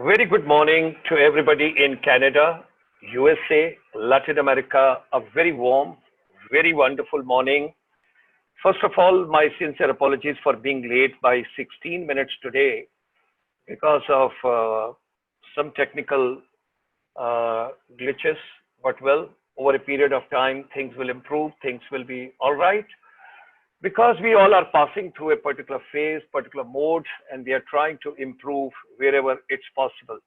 Very good morning to everybody in Canada, USA, Latin America. A very warm, very wonderful morning. First of all, my sincere apologies for being late by 16 minutes today because of some technical glitches. But well, over a period of time, things will improve, things will be all right because we all are passing through a particular phase, particular mode, and we are trying to improve wherever it's possible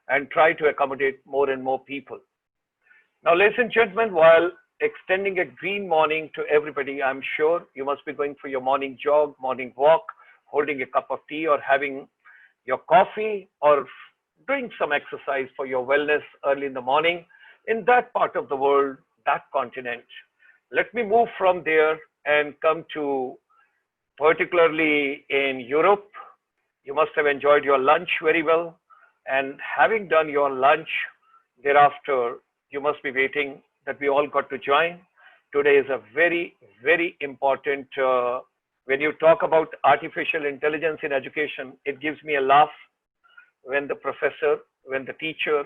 and try to accommodate more and more people. Now, ladies and gentlemen, while extending a green morning to everybody, I'm sure you must be going for your morning jog, morning walk, holding a cup of tea or having your coffee or doing some exercise for your wellness early in the morning in that part of the world, that continent. Let me move from there and come to particularly in Europe. You must have enjoyed your lunch very well. And having done your lunch, thereafter, you must be waiting that we all got to join. Today is a very, very important, when you talk about artificial intelligence in education, it gives me a laugh when the professor, when the teacher,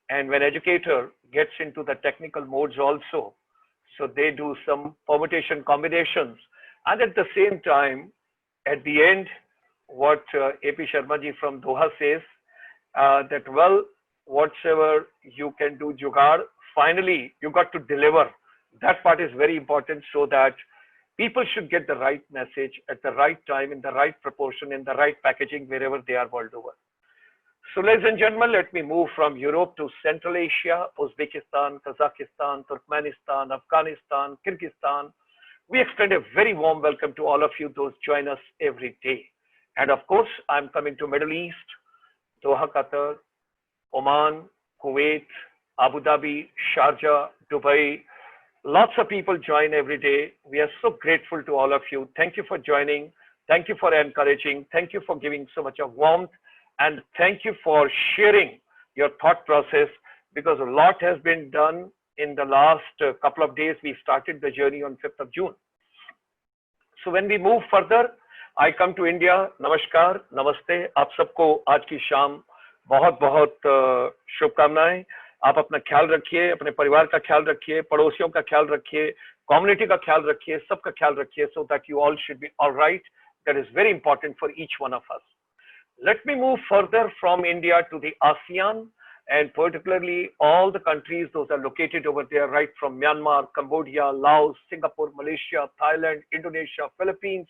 and when educator gets into the technical modes also. So they do some permutation combinations. And at the same time, at the end, what AP Sharma ji from Doha says, that well, whatsoever you can do jugaad, finally you got to deliver. That part is very important so that people should get the right message at the right time, in the right proportion, in the right packaging, wherever they are world over. So ladies and gentlemen, let me move from Europe to Central Asia, Uzbekistan, Kazakhstan, Turkmenistan, Afghanistan, Kyrgyzstan. We extend a very warm welcome to all of you, those join us every day. And of course, I'm coming to Middle East, Doha, Qatar, Oman, Kuwait, Abu Dhabi, Sharjah, Dubai. Lots of people join every day. We are so grateful to all of you. Thank you for joining. Thank you for encouraging. Thank you for giving so much of warmth. And thank you for sharing your thought process because a lot has been done in the last couple of days. We started the journey on 5th of June. So when we move further, I come to India. Namaskar, Namaste. आप सबको आज की शाम बहुत बहुत शुभकामनाएं. आप अपना ख्याल रखिए, अपने परिवार का ख्याल रखिए, पड़ोसियों का ख्याल रखिए, कम्युनिटी का ख्याल रखिए, सबका ख्याल रखिए, so that you all should be all right. That is very important for each one of us. Let me move further from India to the ASEAN and particularly all the countries, those are located over there, right from Myanmar, Cambodia, Laos, Singapore, Malaysia, Thailand, Indonesia, Philippines.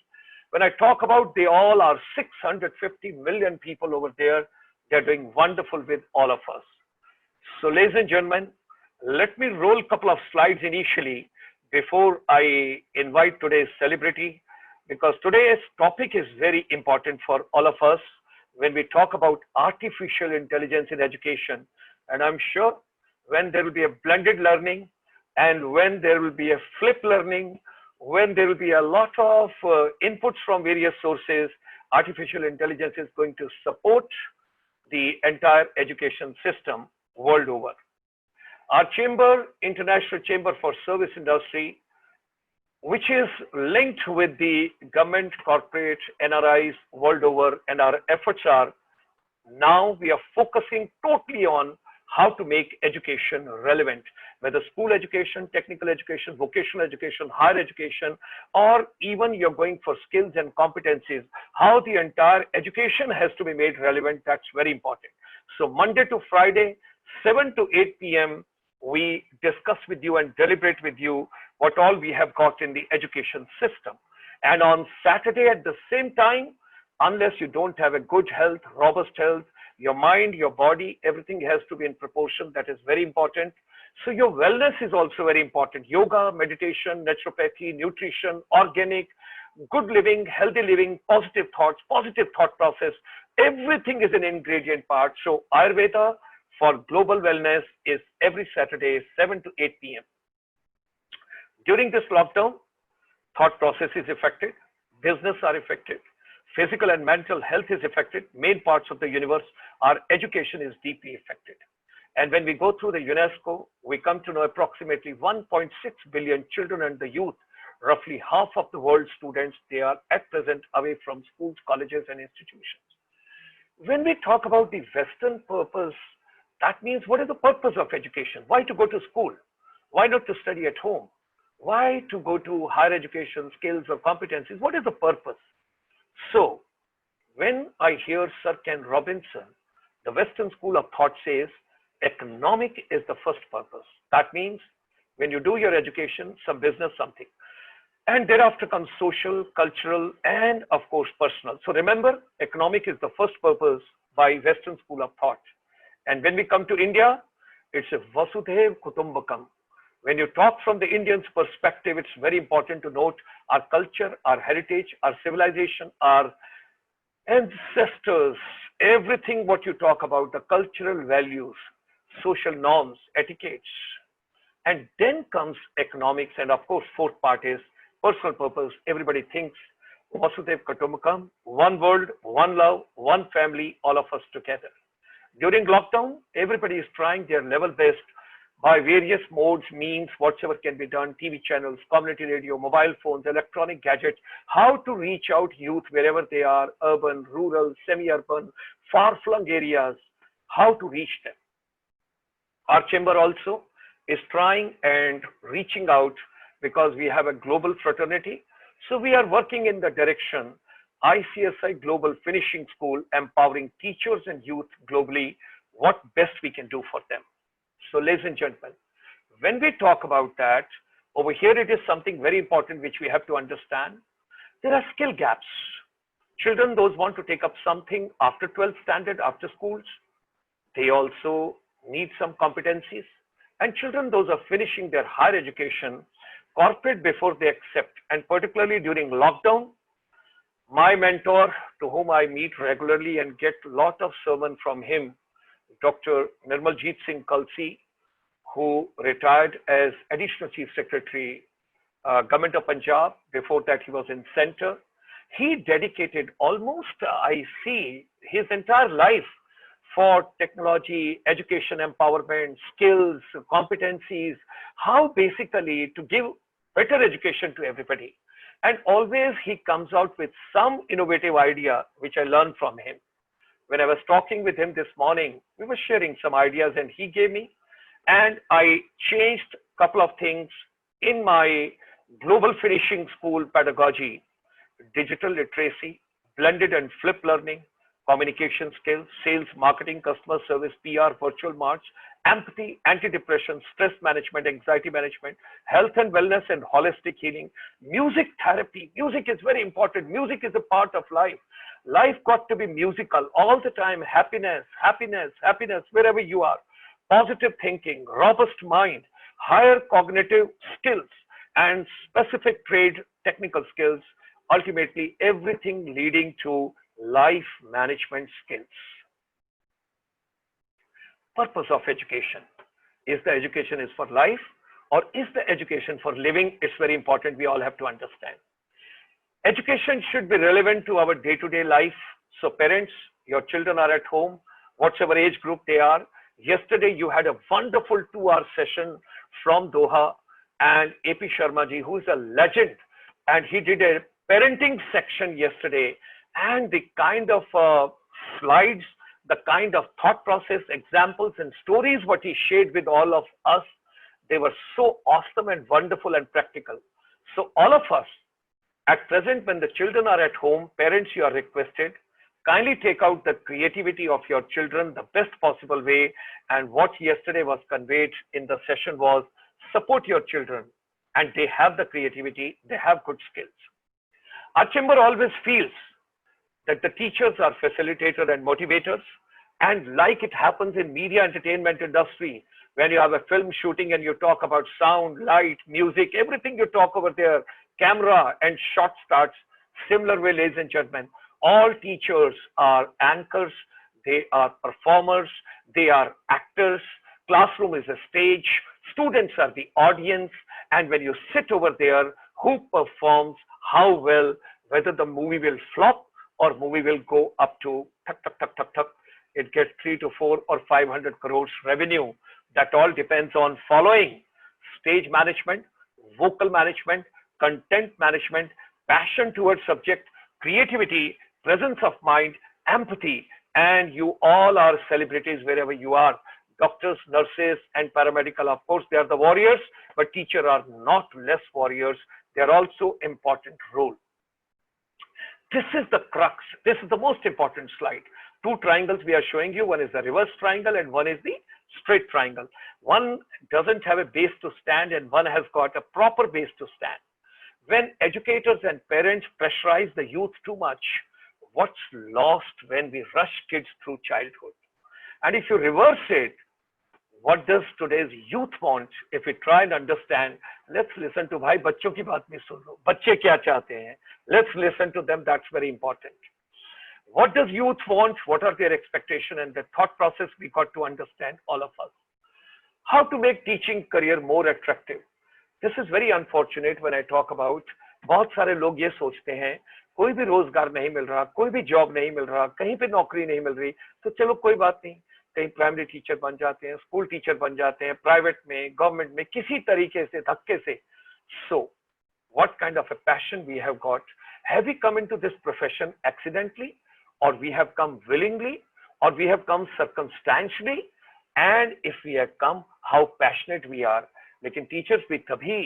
When I talk about, they all are 650 million people over there. They're doing wonderful with all of us. So ladies and gentlemen, let me roll a couple of slides initially before I invite today's celebrity, because today's topic is very important for all of us when we talk about artificial intelligence in education. And I'm sure when there will be a blended learning and when there will be a flip learning, when there will be a lot of inputs from various sources, artificial intelligence is going to support the entire education system world over. Our chamber, International Chamber for Service Industry, which is linked with the government, corporate, NRIs world over, and our efforts are now we are focusing totally on how to make education relevant, whether school education, technical education, vocational education, higher education, or even you're going for skills and competencies, how the entire education has to be made relevant. That's very important. So Monday to Friday, 7 to 8 p.m., we discuss with you and deliberate with you what all we have got in the education system. And on Saturday at the same time, unless you don't have a good health, robust health, your mind, your body, everything has to be in proportion. That is very important. So your wellness is also very important. Yoga, meditation, naturopathy, nutrition, organic, good living, healthy living, positive thoughts, positive thought process. Everything is an ingredient part. So Ayurveda for global wellness is every Saturday, 7 to 8 p.m. During this lockdown, thought process is affected, business are affected, physical and mental health is affected, main parts of the universe, our education is deeply affected. And when we go through the UNESCO, we come to know approximately 1.6 billion children and the youth, roughly half of the world's students, they are at present away from schools, colleges, and institutions. When we talk about the Western purpose, that means what is the purpose of education? Why to go to school? Why not to study at home? Why to go to higher education, skills or competencies? What is the purpose? So, when I hear Sir Ken Robinson, the Western school of thought says economic is the first purpose. That means when you do your education, some business, something. And thereafter comes social, cultural, and of course, personal. So remember, economic is the first purpose by Western school of thought. And when we come to India, it's a Vasudhaiv Kutumbakam. When you talk from the Indian's perspective, it's very important to note our culture, our heritage, our civilization, our ancestors, everything what you talk about, the cultural values, social norms, etiquettes. And then comes economics, and of course, fourth part is personal purpose. Everybody thinks Vasudhaiv Kutumbakam, one world, one love, one family, all of us together. During lockdown, everybody is trying their level best by various modes, means, whatsoever can be done, TV channels, community radio, mobile phones, electronic gadgets, how to reach out youth wherever they are, urban, rural, semi-urban, far-flung areas, how to reach them. Our chamber also is trying and reaching out because we have a global fraternity. So we are working in the direction ICSI Global Finishing School, empowering teachers and youth globally, what best we can do for them. So ladies and gentlemen, when we talk about that, over here it is something very important which we have to understand. There are skill gaps. Children, those want to take up something after 12th standard, after schools, they also need some competencies. And children, those are finishing their higher education, corporate before they accept, and particularly during lockdown, my mentor, to whom I meet regularly and get a lot of sermon from him, Dr. Nirmaljeet Singh Kalsi, who retired as Additional Chief Secretary, Government of Punjab. Before that, he was in Center. He dedicated almost, I see, his entire life for technology, education, empowerment, skills, competencies, how basically to give better education to everybody. And always he comes out with some innovative idea, which I learned from him. When I was talking with him this morning, we were sharing some ideas and he gave me, and I changed a couple of things in my global finishing school pedagogy, digital literacy, blended and flipped learning, communication skills, sales, marketing, customer service, PR, virtual march, empathy, anti-depression, stress management, anxiety management, health and wellness and holistic healing, music therapy. Music is very important. Music is a part of life. Life got to be musical all the time. Happiness, happiness, happiness, wherever you are. Positive thinking, robust mind, higher cognitive skills, and specific trade technical skills. Ultimately, everything leading to life management skills. Purpose of education. Is the education is for life or is the education for living? It's very important. We all have to understand. Education should be relevant to our day-to-day life. So parents, your children are at home, whatever age group they are. Yesterday, you had a wonderful 2-hour session from Doha, and AP Sharma ji, who is a legend, and he did a parenting section yesterday, and the kind of slides, the kind of thought process, examples and stories what he shared with all of us, they were so awesome and wonderful and practical. So all of us, at present, when the children are at home, parents, you are requested, kindly take out the creativity of your children the best possible way. And what yesterday was conveyed in the session was support your children, and they have the creativity, they have good skills. Our chamber always feels that the teachers are facilitators and motivators, and like it happens in media entertainment industry, when you have a film shooting and you talk about sound, light, music, everything you talk over there, camera and shot starts. Similar way, ladies and gentlemen, all teachers are anchors, they are performers, they are actors. Classroom is a stage, students are the audience, and when you sit over there, who performs, how well, whether the movie will flop or movie will go up to it gets 3 to 4 or 500 crores revenue. That all depends on following stage management, vocal management, content management, passion towards subject, creativity, presence of mind, empathy, and you all are celebrities wherever you are. Doctors, nurses, and paramedical, of course, they are the warriors, but teachers are not less warriors. They are also important role. This is the crux. This is the most important slide. Two triangles we are showing you. One is the reverse triangle and one is the straight triangle. One doesn't have a base to stand and one has got a proper base to stand. When educators and parents pressurize the youth too much, what's lost when we rush kids through childhood? And if you reverse it, what does today's youth want? If we try and understand, let's listen to भाई बच्चों की बात भी सुन लो, बच्चे क्या चाहते हैं? Let's listen to them. That's very important. What does youth want? What are their expectations? And the thought process we got to understand, all of us. How to make teaching career more attractive? This is very unfortunate when I talk about. बहुत सारे लोग ये सोचते हैं कोई भी रोजगार नहीं मिल रहा, कोई भी जॉब नहीं मिल रहा, कहीं पे नौकरी नहीं मिल रही, तो चलो कोई बात नहीं, कहीं प्राइमरी टीचर बन जाते हैं, स्कूल टीचर बन जाते हैं, प्राइवेट में, गवर्नमेंट में, किसी तरीके से, धक्के से. So, what kind of a passion we have got? Have we come into this profession accidentally, or we have come willingly, or we have come circumstantially? And if we have come, how passionate we are. लेकिन teachers भी तभी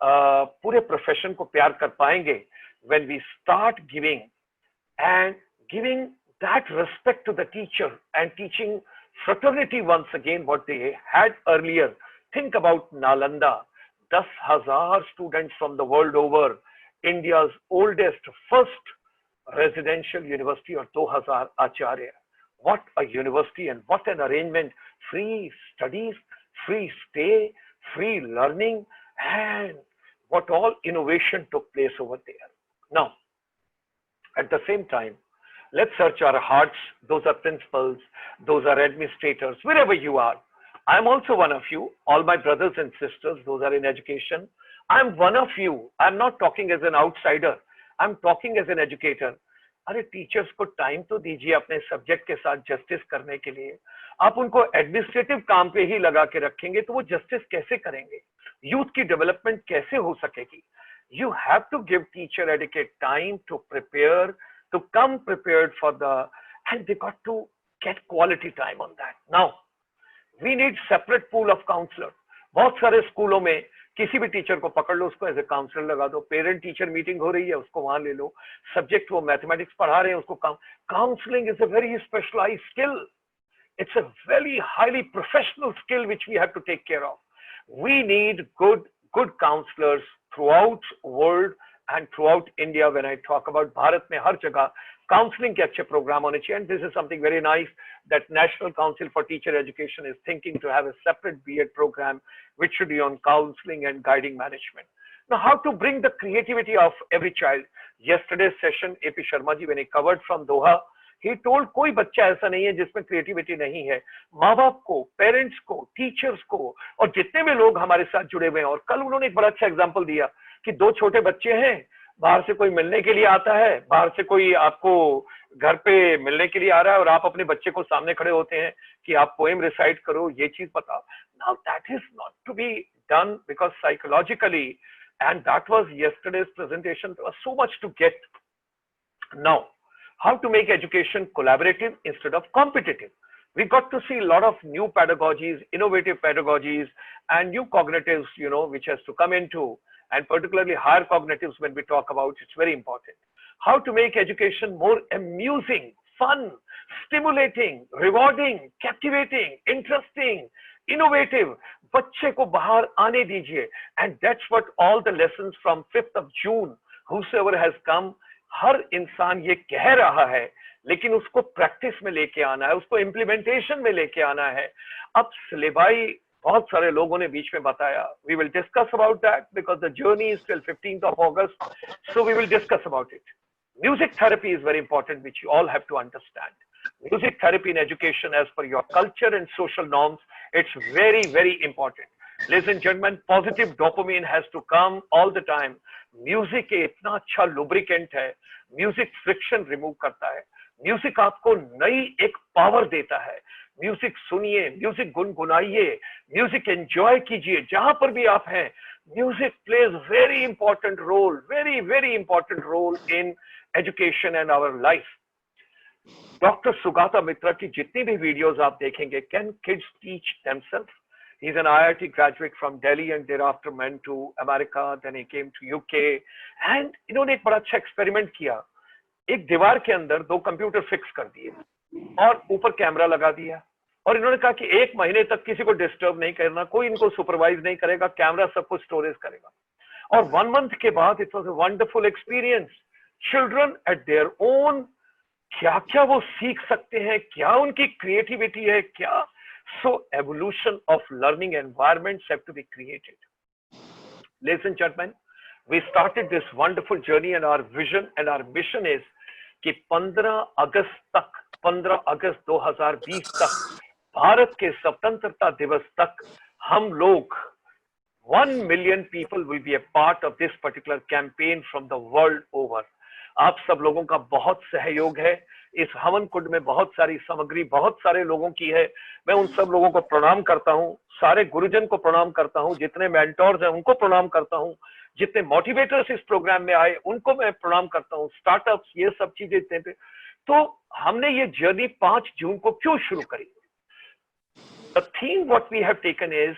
पूरे profession को प्यार कर पाएंगे when we start giving that respect to the teacher and teaching fraternity once again what they had earlier. Think about Nalanda, 10,000 students from the world over, India's oldest first residential university, or 2,000 Acharya. What a university and what an arrangement. Free studies, free stay, free learning, and what all innovation took place over there. Now, at the same time, let's search our hearts. Those are principals, those are administrators, wherever you are. I'm also one of you, all my brothers and sisters, those are in education. I'm one of you. I'm not talking as an outsider. I'm talking as an educator. अरे teachers को time तो दीजिए अपने subject के साथ justice करने के लिए. आप उनको एडमिनिस्ट्रेटिव काम पे ही लगा के रखेंगे तो वो जस्टिस कैसे करेंगे? यूथ की डेवलपमेंट कैसे हो सकेगी? You have to give teacher adequate time to prepare, to come prepared for the, and they got to get quality time on that. Now, we need separate pool of counselors. बहुत सारे स्कूलों में किसी भी teacher को पकड़ लो, उसको as a counsellor लगा दो. पेरेंट टीचर मीटिंग हो रही है, उसको वहां ले लो. सब्जेक्ट वो मैथमेटिक्स पढ़ा रहे हैं, उसको counselling is a very specialised skill. It's a very highly professional skill which we have to take care of. We need good counselors throughout world and throughout India. When I talk about Bharat mein har jagah counseling ke achhe program hone chahiye, and this is something very nice that National Council for Teacher Education is thinking to have a separate B.Ed program which should be on counseling and guiding management. Now, how to bring the creativity of every child? Yesterday's session, AP Sharma ji, when he covered from Doha, he told कोई बच्चा ऐसा नहीं है जिसमें creativity नहीं है. माँ बाप को, पेरेंट्स को, टीचर्स को, और जितने भी लोग हमारे साथ जुड़े हुए हैं. और कल उन्होंने एक बड़ा अच्छा एग्जांपल दिया कि दो छोटे बच्चे हैं, बाहर से कोई मिलने के लिए आता है, बाहर से कोई आपको घर पे मिलने के लिए आ रहा है और आप अपने बच्चे को सामने खड़े होते हैं कि आप पोएम रिसाइट करो, ये चीज बताओ. Now that is not to be done because psychologically, and that was yesterday's presentation. There was so much to get. Now, how to make education collaborative instead of competitive? We got to see a lot of new pedagogies, innovative pedagogies, and new cognitives, which has to come into, and particularly higher cognitives when we talk about, it's very important. How to make education more amusing, fun, stimulating, rewarding, captivating, interesting, innovative. बच्चे को बाहर आने दीजिए. And that's what all the lessons from 5th of June, whosoever has come, हर इंसान ये कह रहा है, लेकिन उसको प्रैक्टिस में लेके आना है, उसको इम्प्लीमेंटेशन में लेके आना है. अब सिलेबाई बहुत सारे लोगों ने बीच में बताया. We will discuss about that because the journey is till 15th of August. So we will discuss about it. Music therapy is very important, which you all have to understand. Music therapy in education as per your culture and social norms, it's very, very important. Ladies and gentlemen, positive dopamine has to come all the time. Music इतना अच्छा lubricant है. Music friction remove करता है. Music आपको नई एक power देता है. Music सुनिए, music गुनगुनाइए, music enjoy कीजिए जहां पर भी आप हैं. Music plays very important role, very, very important role in education and our life. Doctor Sugata Mitra की जितनी भी वीडियोस आप देखेंगे, can kids teach themselves? He is an IIT graduate from Delhi and thereafter went to America, then he came to UK, and इन्होंने एक बड़ा अच्छा experiment किया। एक दीवार के अंदर 2 कंप्यूटर फिक्स कर दिए और ऊपर कैमरा लगा दिया, और इन्होंने कहा कि 1 महीने तक किसी को डिस्टर्ब नहीं करना, कोई इनको सुपरवाइज नहीं करेगा, कैमरा सब कुछ स्टोरेज करेगा। और 1 मंथ के बाद it was a wonderful experience. Children eight their own, क्या क्या वो सीख सकते हैं, क्या उनकी क्रिएटिविटी है, क्या। So evolution of learning environments have to be created. Ladies and gentlemen, we started this wonderful journey and our vision and our mission is कि 15 अगस्त 2020 तक, भारत के स्वतंत्रता दिवस तक, हम लोग 1 million people will be a part of this particular campaign from the world over. आप सब लोगों का बहुत सहयोग है। इस हवन कुंड में बहुत सारी सामग्री बहुत सारे लोगों की है। मैं उन सब लोगों को प्रणाम करता हूँ, सारे गुरुजन को प्रणाम करता हूँ, जितने मेंटोर्स हैं उनको प्रणाम करता हूँ, जितने मोटिवेटर्स इस प्रोग्राम में आए उनको मैं प्रणाम करता हूँ, स्टार्टअप्स, ये सब चीजें इतने पे। तो हमने ये जर्नी 5 जून को क्यों शुरू करी? The theme what we have taken is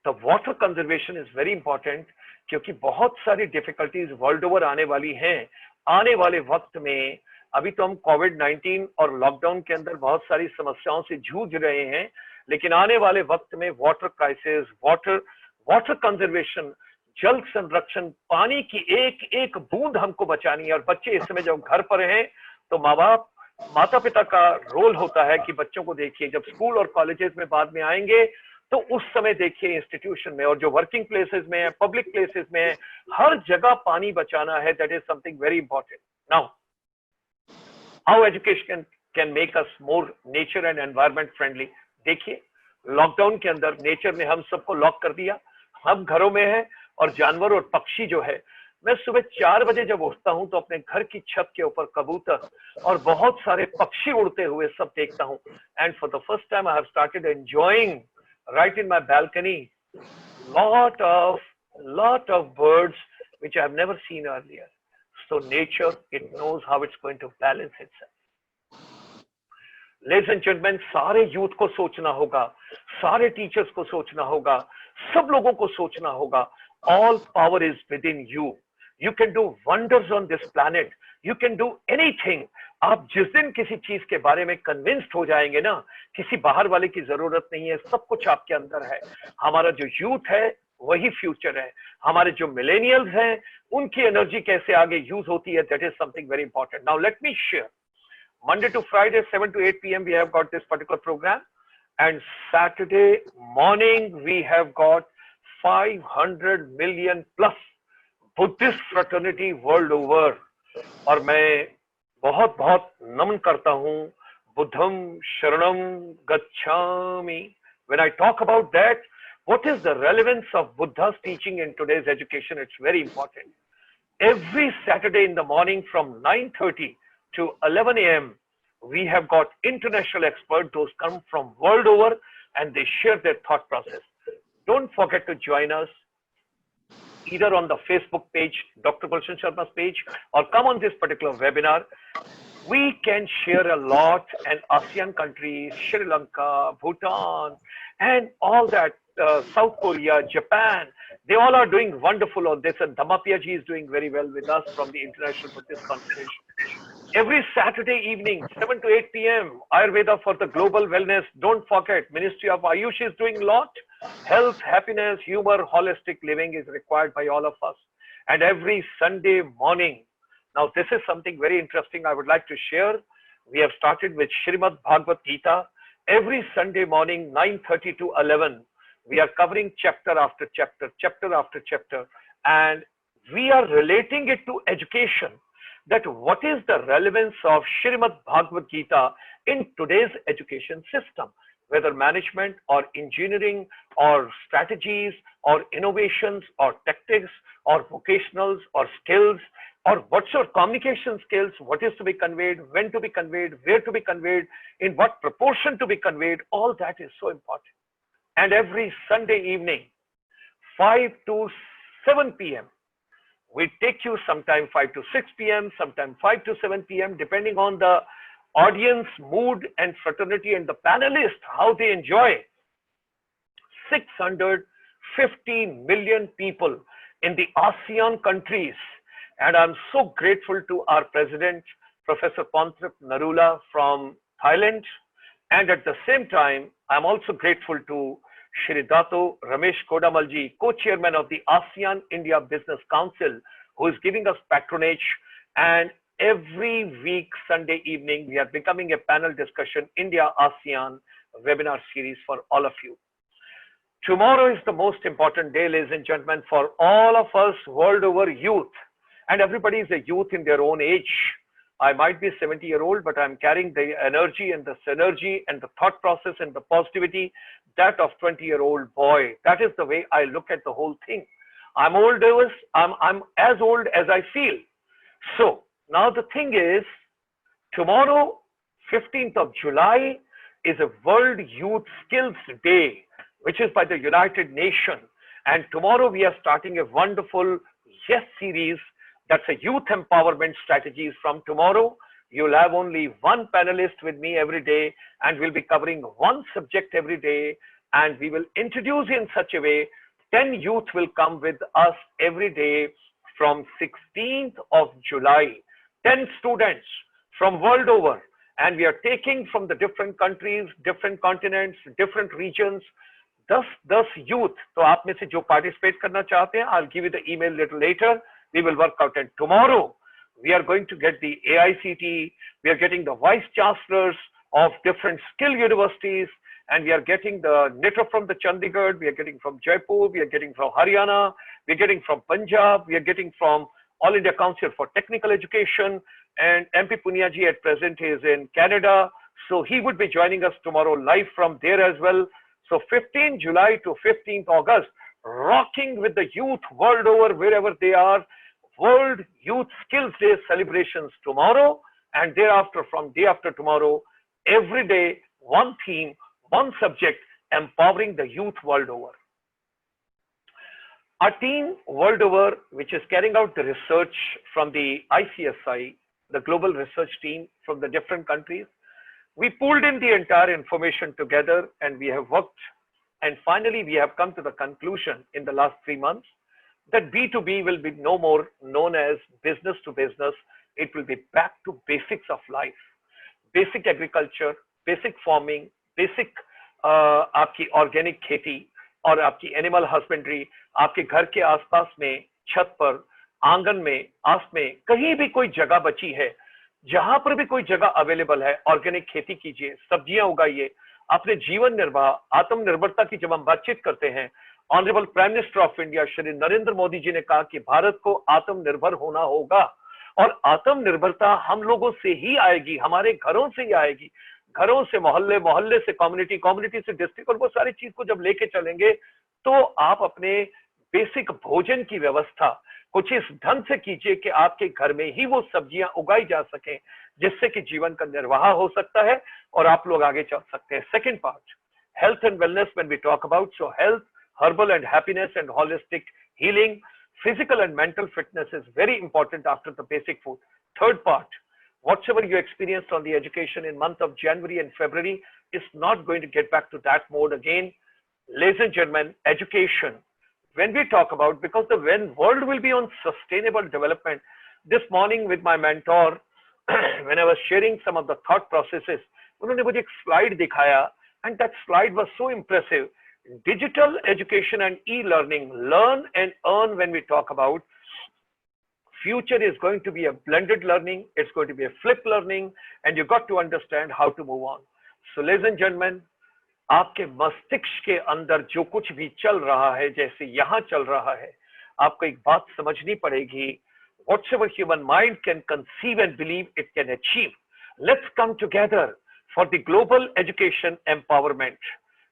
the water conservation is very important, क्योंकि बहुत सारी डिफिकल्टीज वर्ल्ड ओवर आने वाली हैं। आने वाले वक्त में, अभी तो हम कोविड-19 और लॉकडाउन के अंदर बहुत सारी समस्याओं से जूझ रहे हैं, लेकिन आने वाले वक्त में वाटर क्राइसिस, वाटर कंजर्वेशन, जल संरक्षण, पानी की एक एक बूंद हमको बचानी है। और बच्चे इस समय जब घर पर हैं तो माँ बाप, माता पिता का रोल होता है कि बच्चों को देखिए, जब स्कूल और कॉलेजेस में बाद में आएंगे तो उस समय देखिए इंस्टीट्यूशन में और जो वर्किंग प्लेसेस में है, पब्लिक प्लेसेस में है, हर जगह पानी बचाना है। That is something very important. Now how education can make us more nature and environment friendly. देखिए, लॉकडाउन के अंदर नेचर ने हम सबको लॉक कर दिया, हम घरों में हैं, और जानवर और पक्षी जो है, मैं सुबह 4 बजे जब उठता हूं तो अपने घर की छत के ऊपर कबूतर और बहुत सारे पक्षी उड़ते हुए सब देखता हूं। And for the first time I have started enjoying right in my balcony lot of birds which I have never seen earlier. So nature, it knows how it's going to balance itself. Ladies and gentlemen, सारे youth को सोचना होगा, सारे teachers को सोचना होगा, सब लोगों को सोचना होगा। All power is within you. You can do wonders on this planet. You can do anything. आप जिस दिन किसी चीज के बारे में कन्विंस्ड हो जाएंगे ना, किसी बाहर वाले की जरूरत नहीं है, सब कुछ आपके अंदर है। हमारा जो यूथ है वही फ्यूचर है। हमारे जो मिलेनियल्स हैं उनकी एनर्जी कैसे आगे यूज होती है, that is something very important. Now let me share, Monday to Friday 7 to 8 p.m. we have got this particular program, and Saturday morning we have got 500 million plus Buddhist fraternity world over. और मैं बहुत बहुत नमन करता हूं, बुद्धम शरणम गच्छामि। When I talk about that, what is the relevance of Buddha's teaching in today's education? It's very important. Every Saturday in the morning from 9:30 to 11 a.m. we have got international experts, those come from world over, and they share their thought process. Don't forget to join us either on the Facebook page, Dr. Gulshan Sharma's page, or come on this particular webinar. We can share a lot, and ASEAN countries, Sri Lanka, Bhutan, and all that, South Korea, Japan, they all are doing wonderful on this, and Dhammapiya ji is doing very well with us from the International Buddhist Confederation. Every Saturday evening, 7 to 8 p.m., Ayurveda for the global wellness. Don't forget, Ministry of Ayush is doing a lot. Health, happiness, humor, holistic living is required by all of us. And every Sunday morning, now this is something very interesting I would like to share. We have started with Srimad Bhagavad Gita. Every Sunday morning, 9:30 to 11, we are covering chapter after chapter, chapter after chapter, and we are relating it to education. That what is the relevance of Srimad Bhagavad Gita in today's education system, whether management or engineering or strategies or innovations or tactics or vocationals or skills or what's your communication skills, what is to be conveyed, when to be conveyed, where to be conveyed, in what proportion to be conveyed, all that is so important. And every Sunday evening, 5 to 7 p.m., we take you sometime 5 to 6 p.m., sometime 5 to 7 p.m., depending on the audience mood and fraternity, and the panelists, how they enjoy. 650 million people in the ASEAN countries. And I'm so grateful to our president, Professor Pontrip Narula from Thailand. And at the same time, I'm also grateful to Shri Dato Ramesh Kodamalji, co-chairman of the ASEAN India Business Council, who is giving us patronage. And every week, Sunday evening, we are becoming a panel discussion, India-ASEAN webinar series for all of you. Tomorrow is the most important day, ladies and gentlemen, for all of us world over youth. And everybody is a youth in their own age. I might be 70-year-old, but I'm carrying the energy and the synergy and the thought process and the positivity that of 20-year-old boy. That is the way I look at the whole thing. I'm older, I'm as old as I feel. So now the thing is, tomorrow, 15th of July, is a World Youth Skills Day, which is by the United Nations. And tomorrow we are starting a wonderful YES series. That's a youth empowerment strategies. From tomorrow, you'll have only one panelist with me every day, and we'll be covering one subject every day. And we will introduce in such a way, 10 youth will come with us every day from 16th of July. 10 students from world over. And we are taking from the different countries, different continents, different regions, 10 youth. So आप में से जो participate करना चाहते हैं, I'll give you the email little later. We will work out. And tomorrow, we are going to get the AICT. We are getting the vice chancellors of different skill universities. And we are getting the knitter from the Chandigarh. We are getting from Jaipur. We are getting from Haryana. We are getting from Punjab. We are getting from All India Council for Technical Education. And MP Puniaji at present is in Canada. So he would be joining us tomorrow live from there as well. So 15th July to 15th August, rocking with the youth world over, wherever they are. World Youth Skills Day celebrations tomorrow, and thereafter, from day after tomorrow, every day, one theme, one subject, empowering the youth world over. Our team world over, which is carrying out the research from the ICSI, the global research team from the different countries, we pulled in the entire information together, and we have worked, and finally we have come to the conclusion in the last 3 months that B2B will be no more known as business to business. It will be back to basics of life, basic agriculture, basic farming, basic आपकी organic खेती और आपकी animal husbandry, आपके घर के आसपास में, छत पर, आंगन में, आस में, कहीं भी कोई जगह बची है, जहां पर भी कोई जगह अवेलेबल है, ऑर्गेनिक खेती कीजिए, सब्जियां उगाइए, अपने जीवन निर्वाह, आत्मनिर्भरता की जब हम बातचीत करते हैं, honourable prime minister of India Shri Narendra Modi ji ने कहा कि भारत को आत्मनिर्भर होना होगा, और आत्मनिर्भरता हम लोगों से ही आएगी, हमारे घरों से ही आएगी, घरों से मोहल्ले, मोहल्ले से कम्युनिटी, कम्युनिटी से डिस्ट्रिक्ट, और वो सारी चीज को जब लेके चलेंगे तो आप अपने बेसिक भोजन की व्यवस्था कुछ इस ढंग से कीजिए कि आपके घर में ही वो सब्जियां उगाई जा सकें, जिससे कि जीवन का निर्वाह हो सकता है और आप लोग आगे चल सकते हैं. Second part, health and wellness. When we talk about, so health, herbal and happiness and holistic healing, physical and mental fitness is very important after the basic food. Third part, whatever you experienced on the education in month of January and February is not going to get back to that mode again. Ladies and gentlemen, education, when we talk about, because the world will be on sustainable development, this morning with my mentor, when I was sharing some of the thought processes, उन्होंने मुझे एक slide दिखाया, and that slide was so impressive. Digital education and e-learning, learn and earn. When we talk about future, is going to be a blended learning, it's going to be a flip learning, and you got to understand how to move on. So ladies and gentlemen, आपके मस्तिष्क के अंदर जो कुछ भी चल रहा है, जैसे यहाँ चल रहा है, आपको एक बात समझनी पड़ेगी. Whatever human mind can conceive and believe, it can achieve. Let's come together for the global education empowerment.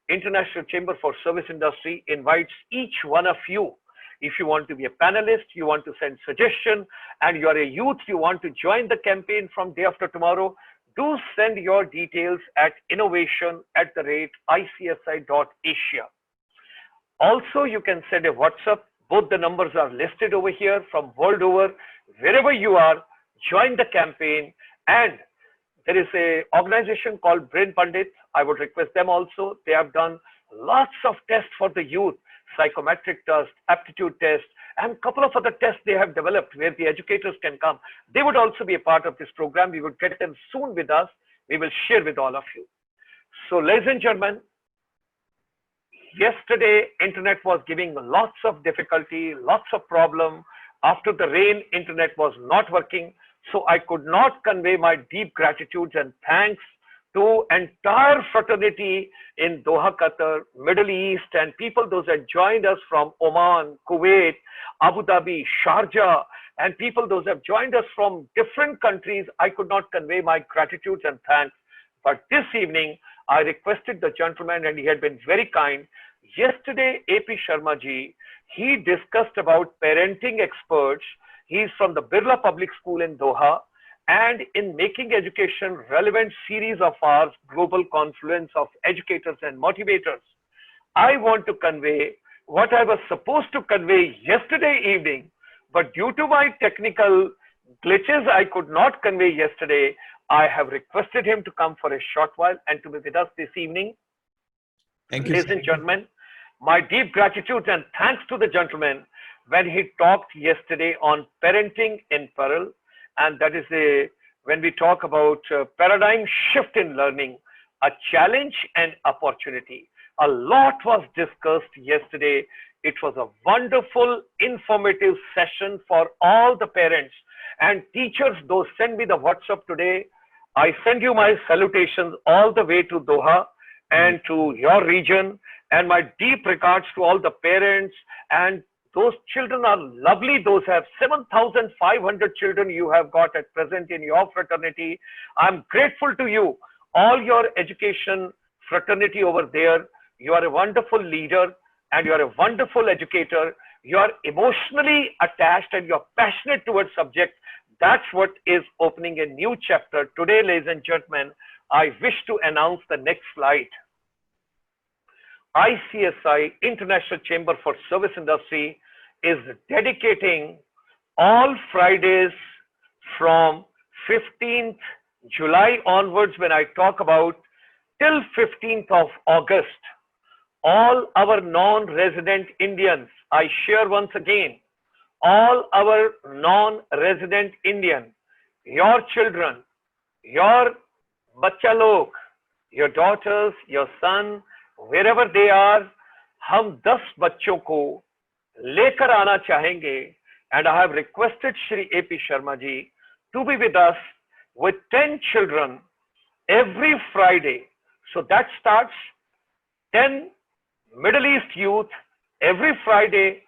International Chamber for Service Industry invites each one of you. If you want to be a panelist, you want to send suggestion, and you are a youth, you want to join the campaign from day after tomorrow, do send your details at innovation@icsi.asia. Also, you can send a WhatsApp. Both the numbers are listed over here from world over. Wherever you are, join the campaign, and There is a organization called Brain Pandit. I would request them also. They have done lots of tests for the youth, psychometric test, aptitude test, and a couple of other tests they have developed where the educators can come. They would also be a part of this program. We would get them soon with us. We will share with all of you. So ladies and gentlemen, yesterday internet was giving lots of difficulty, lots of problem. After the rain, internet was not working. So I could not convey my deep gratitude and thanks to entire fraternity in Doha, Qatar, Middle East, and people those that joined us from Oman, Kuwait, Abu Dhabi, Sharjah, and people those have joined us from different countries. I could not convey my gratitude and thanks. But this evening, I requested the gentleman, and he had been very kind. Yesterday, A.P. Sharma ji, he discussed about parenting experts. He's from the Birla Public School in Doha, and in Making Education Relevant series of ours, Global Confluence of Educators and Motivators. I want to convey what I was supposed to convey yesterday evening, but due to my technical glitches, I could not convey yesterday. I have requested him to come for a short while and to be with us this evening. Thank you. Ladies and gentlemen, my deep gratitude and thanks to the gentleman when he talked yesterday on parenting in peril, and that is when we talk about paradigm shift in learning, a challenge and opportunity. A lot was discussed yesterday. It was a wonderful, informative session for all the parents and teachers. Those send me the WhatsApp today. I send you my salutations all the way to Doha and to your region, and my deep regards to all the parents. And those children are lovely. Those have 7,500 children you have got at present in your fraternity. I'm grateful to you, all your education fraternity over there. You are a wonderful leader and you are a wonderful educator. You are emotionally attached and you're passionate towards subject. That's what is opening a new chapter. Today, ladies and gentlemen, I wish to announce the next slide. ICSI, International Chamber for Service Industry, is dedicating all Fridays from 15th July onwards, when I talk about till 15th of August, all our non-resident Indians, I share once again, all our non-resident Indian, your children, your bachcha log, your daughters, your son, wherever they are, हम 10 बच्चों को लेकर आना चाहेंगे, and I have requested Shri A.P. Sharma ji to be with us with 10 children every Friday. So that starts 10 Middle East youth every Friday.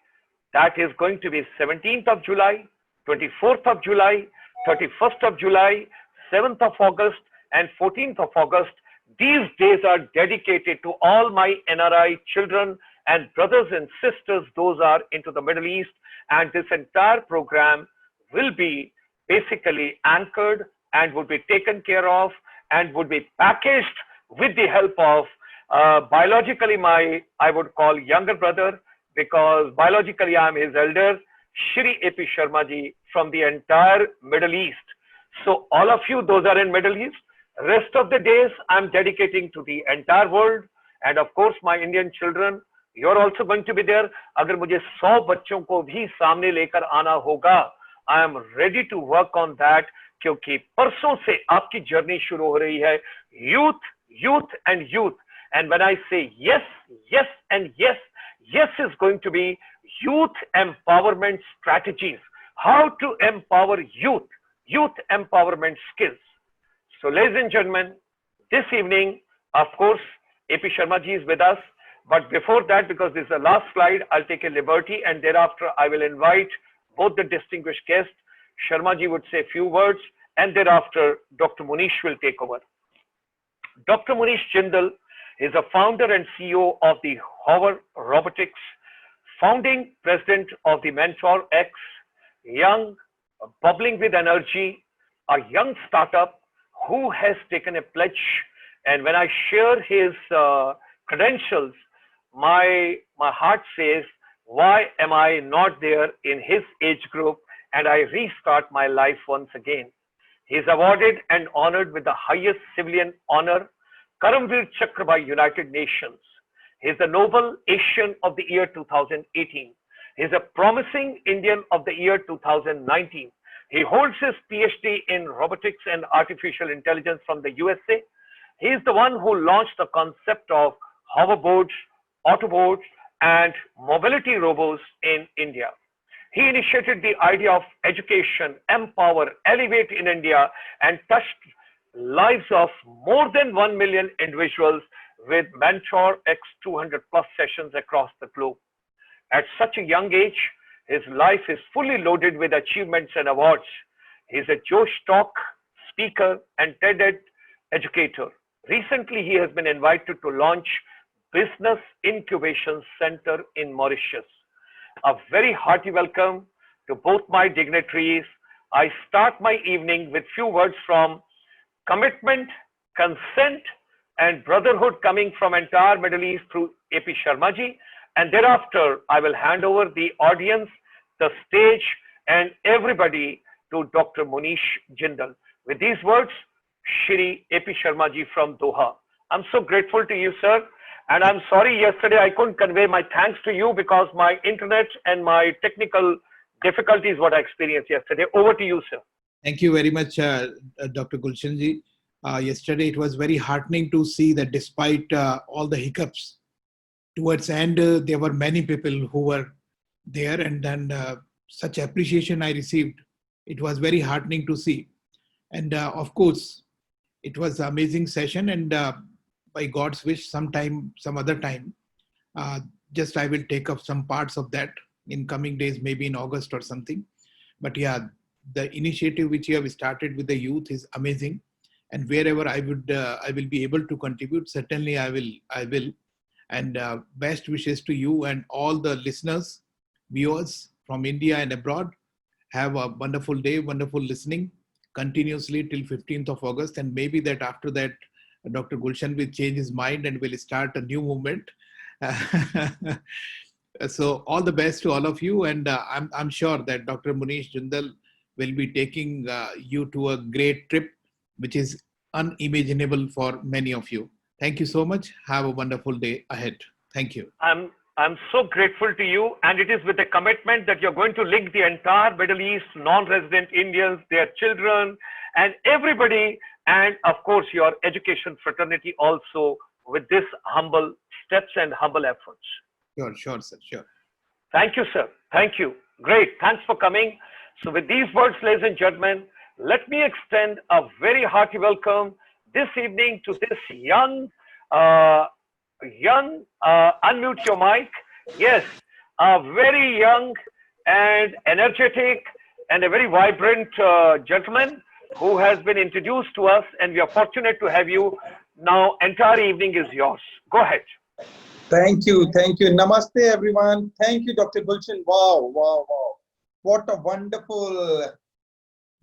That is going to be 17th of July, 24th of July, 31st of July, 7th of August, and 14th of August. These days are dedicated to all my NRI children and brothers and sisters, those are into the Middle East. And this entire program will be basically anchored and would be taken care of and would be packaged with the help of biologically I would call younger brother, because biologically I am his elder, Shri A.P. Sharma ji from the entire Middle East. So all of you, those are in Middle East, rest of the days I'm dedicating to the entire world. And of course, my Indian children, you're also going to be there. अगर मुझे 100 बच्चों को भी सामने लेकर आना होगा, I am ready to work on that, क्योंकि परसों से आपकी जर्नी शुरू हो रही है. Youth, youth and youth. And when I say yes, yes and yes, yes is going to be youth empowerment strategies. How to empower youth, youth empowerment skills. So ladies and gentlemen, this evening, of course, A.P. Sharma ji is with us. But before that, because this is the last slide, I'll take a liberty, and thereafter I will invite both the distinguished guests. Sharma ji would say a few words, and thereafter Dr. Munish will take over. Dr. Munish Jindal is a founder and CEO of the HoverRobotix, founding president of the MENTORx, young, bubbling with energy, a young startup who has taken a pledge. And when I share his credentials, my heart says, why am I not there in his age group? And I restart my life once again. He is awarded and honored with the highest civilian honor, Karmaveer Chakra by United Nations. He is the Noble Asian of the year 2018. He is a promising Indian of the year 2019. He holds his Ph.D. in Robotics and Artificial Intelligence from the USA. He is the one who launched the concept of hoverboards, autobots, and mobility robots in India. He initiated the idea of education, empower, elevate in India, and touched lives of more than 1 million individuals with MENTORx 200 plus sessions across the globe. At such a young age, his life is fully loaded with achievements and awards. He is a Josh Talk speaker and TED educator. Recently, he has been invited to launch Business Incubation Center in Mauritius. A very hearty welcome to both my dignitaries. I start my evening with few words from commitment, consent, and brotherhood coming from entire Middle East through AP Sharma ji. And thereafter, I will hand over the audience, the stage, and everybody to Dr. Munish Jindal. With these words, Shri AP Sharma ji from Doha. I'm so grateful to you, sir. And I'm sorry yesterday I couldn't convey my thanks to you because my internet and my technical difficulties what I experienced yesterday. Over to you, sir. Thank you very much, Dr. Gulshan ji. Yesterday it was very heartening to see that despite all the hiccups, towards the end there were many people who were there, and then such appreciation I received. It was very heartening to see. And of course, it was an amazing session, and by God's wish, some other time, just I will take up some parts of that in coming days, maybe in August or something. But yeah, the initiative which you have started with the youth is amazing, and wherever I will be able to contribute, certainly I will. And best wishes to you and all the listeners, viewers from India and abroad. Have a wonderful day, wonderful listening continuously till 15th of August, and maybe that after that, Dr. Gulshan will change his mind and will start a new movement. So all the best to all of you, and I'm sure that Dr. Munish Jindal will be taking you to a great trip, which is unimaginable for many of you. Thank you so much. Have a wonderful day ahead. Thank you. I'm so grateful to you, and it is with a commitment that you're going to link the entire Middle East, non-resident Indians, their children, and everybody, and of course your education fraternity also with this humble steps and humble efforts. Sure, sir, sure. Thank you, sir. Thank you. Great. Thanks for coming. So with these words, ladies and gentlemen, let me extend a very hearty welcome this evening to this young, unmute your mic. Yes, a very young and energetic and a very vibrant gentleman who has been introduced to us, and we are fortunate to have you. Now, entire evening is yours. Go ahead. Thank you. Namaste, everyone. Thank you, Dr. Gulshan. Wow. What a wonderful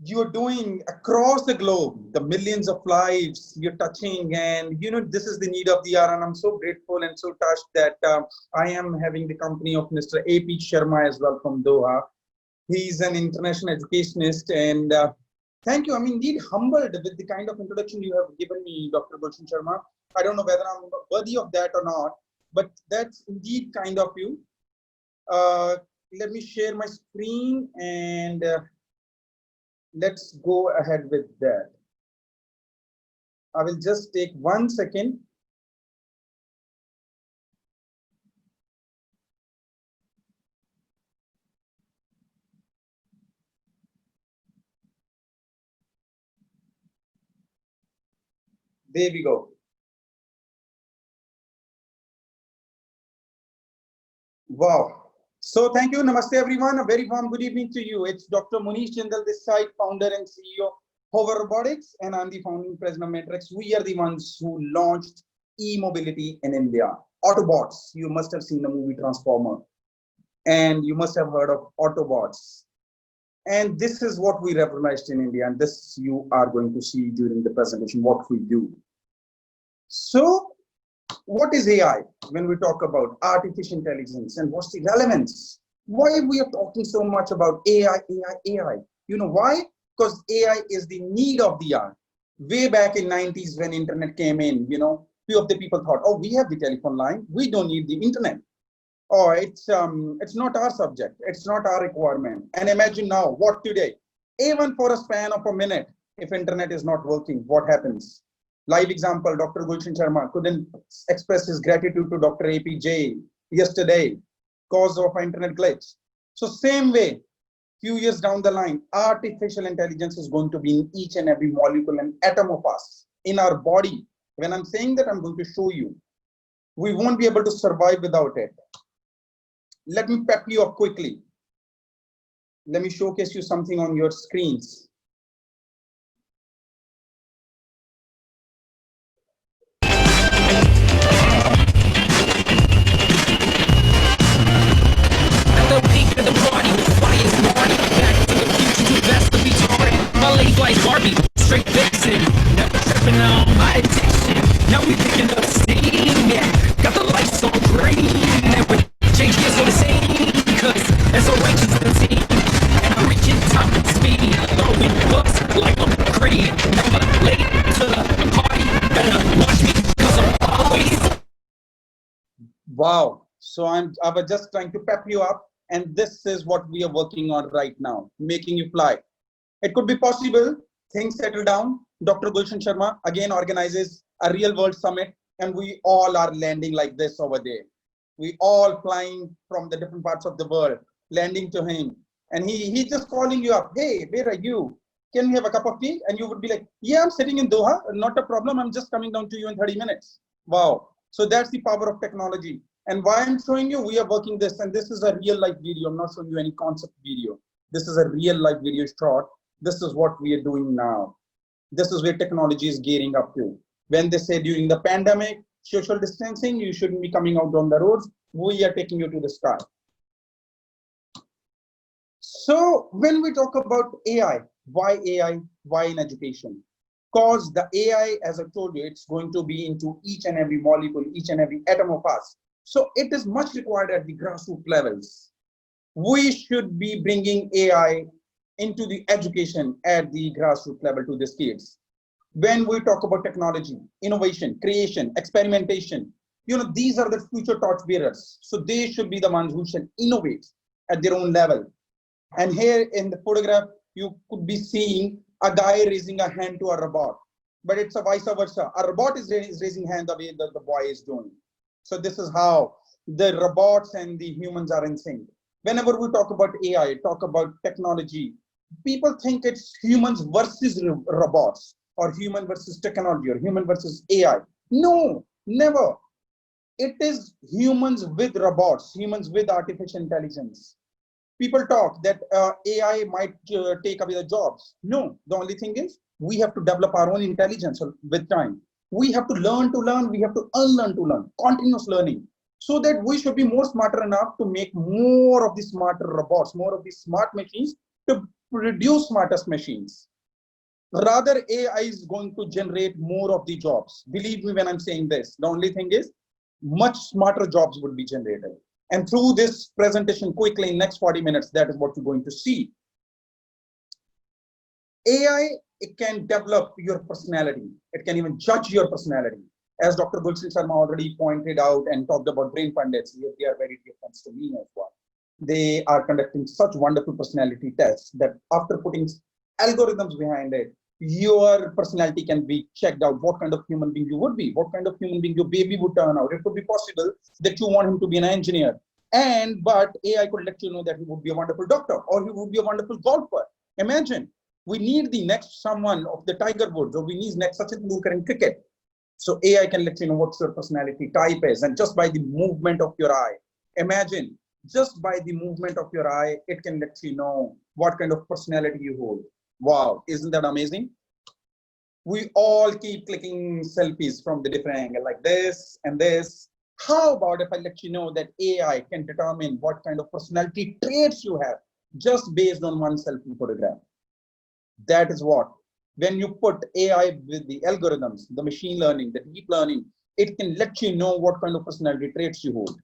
you're doing across the globe, the millions of lives you're touching, and this is the need of the hour, and I'm so grateful and so touched that I am having the company of Mr. AP Sharma as well from Doha. He's an international educationist, and thank you. I'm indeed humbled with the kind of introduction you have given me, Dr. Gulshan Sharma. I don't know whether I'm worthy of that or not, but that's indeed kind of you. Let me share my screen and let's go ahead with that. I will just take 1 second. There we go. Wow. So thank you. Namaste, everyone. A very warm good evening to you. It's Dr. Munish Jindal this side, founder and CEO HoverRobotix, and I'm the founding president of MENTORx. We are the ones who launched e-mobility in India. Autobots. You must have seen the movie Transformer, and you must have heard of autobots. And this is what we revolutionized in India, and this you are going to see during the presentation, what we do. So what is AI when we talk about artificial intelligence, and what's the relevance? Why we are talking so much about AI? You know why? because AI is the need of the hour. Way back in 90s when internet came in, few of the people thought, oh, we have the telephone line, we don't need the internet. Oh, it's not our subject, it's not our requirement. And imagine now, what today? Even for a span of a minute, if internet is not working, what happens? Live example, Dr. Gulshan Sharma couldn't express his gratitude to Dr. APJ yesterday cause of an internet glitch. So same way, few years down the line, artificial intelligence is going to be in each and every molecule and atom of us in our body. When I'm saying that, I'm going to show you. We won't be able to survive without it. Let me pep you up quickly. Let me showcase you something on your screens. Barbie, straight vixen, never tripping on my addiction. Now we picking up steam, yeah. Got the lights on green, and we change gears on the scene, cause there's a righteous in the team. And I'm reaching top speed, throwing books like a creed. Never late to the party, better watch me, cause I'm always. Wow, so I was just trying to pep you up, and this is what we are working on right now, making you fly. It could be possible, things settle down. Dr. Gulshan Sharma again organizes a real world summit, and we all are landing like this over there. We all flying from the different parts of the world, landing to him. And he's just calling you up. Hey, where are you? Can we have a cup of tea? And you would be like, yeah, I'm sitting in Doha. Not a problem. I'm just coming down to you in 30 minutes. Wow. So that's the power of technology. And why I'm showing you, we are working this, and this is a real life video. I'm not showing you any concept video. This is a real life video shot. This is what we are doing now. This is where technology is gearing up to. When they say during the pandemic, social distancing, you shouldn't be coming out on the roads, we are taking you to the sky. So when we talk about AI, why in education? Because the AI, as I told you, it's going to be into each and every molecule, each and every atom of us. So it is much required at the grassroots levels. We should be bringing AI into the education at the grassroots level to these kids. When we talk about technology, innovation, creation, experimentation, these are the future torch bearers. So they should be the ones who should innovate at their own level. And here in the photograph, you could be seeing a guy raising a hand to a robot, but it's a vice versa. A robot is raising hand the way that the boy is doing. So this is how the robots and the humans are in sync. Whenever we talk about AI, talk about technology, people think it's humans versus robots, or human versus technology, or human versus AI. No, never. It is humans with robots, humans with artificial intelligence. People talk that AI might take away the jobs. No, the only thing is we have to develop our own intelligence with time. We have to learn, we have to unlearn to learn, continuous learning, so that we should be more smarter enough to make more of the smarter robots, more of the smart machines to produce smartest machines. Rather, AI is going to generate more of the jobs. Believe me when I'm saying this. The only thing is much smarter jobs would be generated. And through this presentation quickly in next 40 minutes, that is what you're going to see. AI, it can develop your personality. It can even judge your personality. As Dr. Gulshan Sharma already pointed out and talked about brain pundits, they are very dear friends to me as well. They are conducting such wonderful personality tests that after putting algorithms behind it, your personality can be checked out, what kind of human being you would be, what kind of human being your baby would turn out. It could be possible that you want him to be an engineer, but AI could let you know that he would be a wonderful doctor, or he would be a wonderful golfer. Imagine, we need the next someone of the Tiger Woods, or we need next Sachin Tendulkar in cricket. So AI can let you know what your personality type is, and just by the movement of your eye. Imagine, just by the movement of your eye, it can let you know what kind of personality you hold. Wow, isn't that amazing? We all keep clicking selfies from the different angle like this and this. How about if I let you know that AI can determine what kind of personality traits you have just based on one selfie photograph? That is what, when you put AI with the algorithms, the machine learning, the deep learning, it can let you know what kind of personality traits you hold.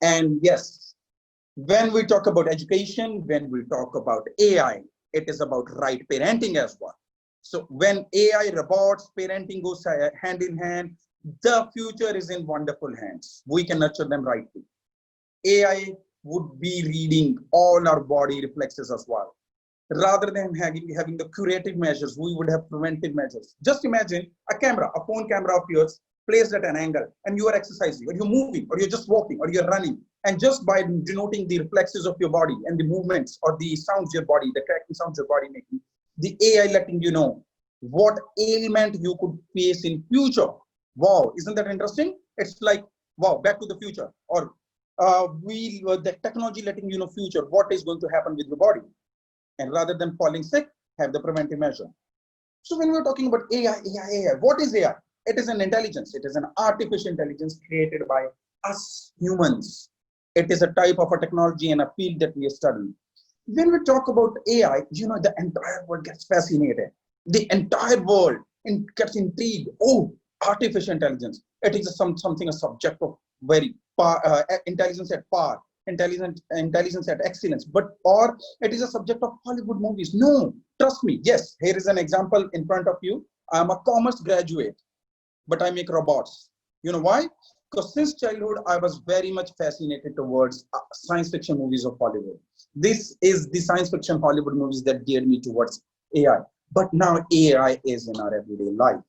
And yes, when we talk about education, when we talk about AI, it is about right parenting as well. So when AI, robots, parenting goes hand in hand, the future is in wonderful hands. We can nurture them rightly. AI would be reading all our body reflexes as well. Rather than having the curative measures, we would have preventive measures. Just imagine a camera, a phone camera of yours placed at an angle, and you are exercising, or you're moving, or you're just walking, or you're running. And just by denoting the reflexes of your body and the movements or the sounds your body, the cracking sounds your body making, the AI letting you know what ailment you could face in future. Wow, isn't that interesting? It's like, wow, Back to the Future, or the technology letting you know future, what is going to happen with your body. And rather than falling sick, have the preventive measure. So when we're talking about AI, what is AI? It is an intelligence. It is an artificial intelligence created by us humans. It is a type of a technology and a field that we are studying. When we talk about AI, the entire world gets fascinated. The entire world gets intrigued. Oh, artificial intelligence. It is something a subject of very intelligence at par. Intelligence at excellence, or it is a subject of Hollywood movies. No, trust me. Yes, here is an example in front of you. I'm a commerce graduate, but I make robots. You know why? Because since childhood, I was very much fascinated towards science fiction movies of Hollywood. This is the science fiction Hollywood movies that geared me towards AI. But now AI is in our everyday life.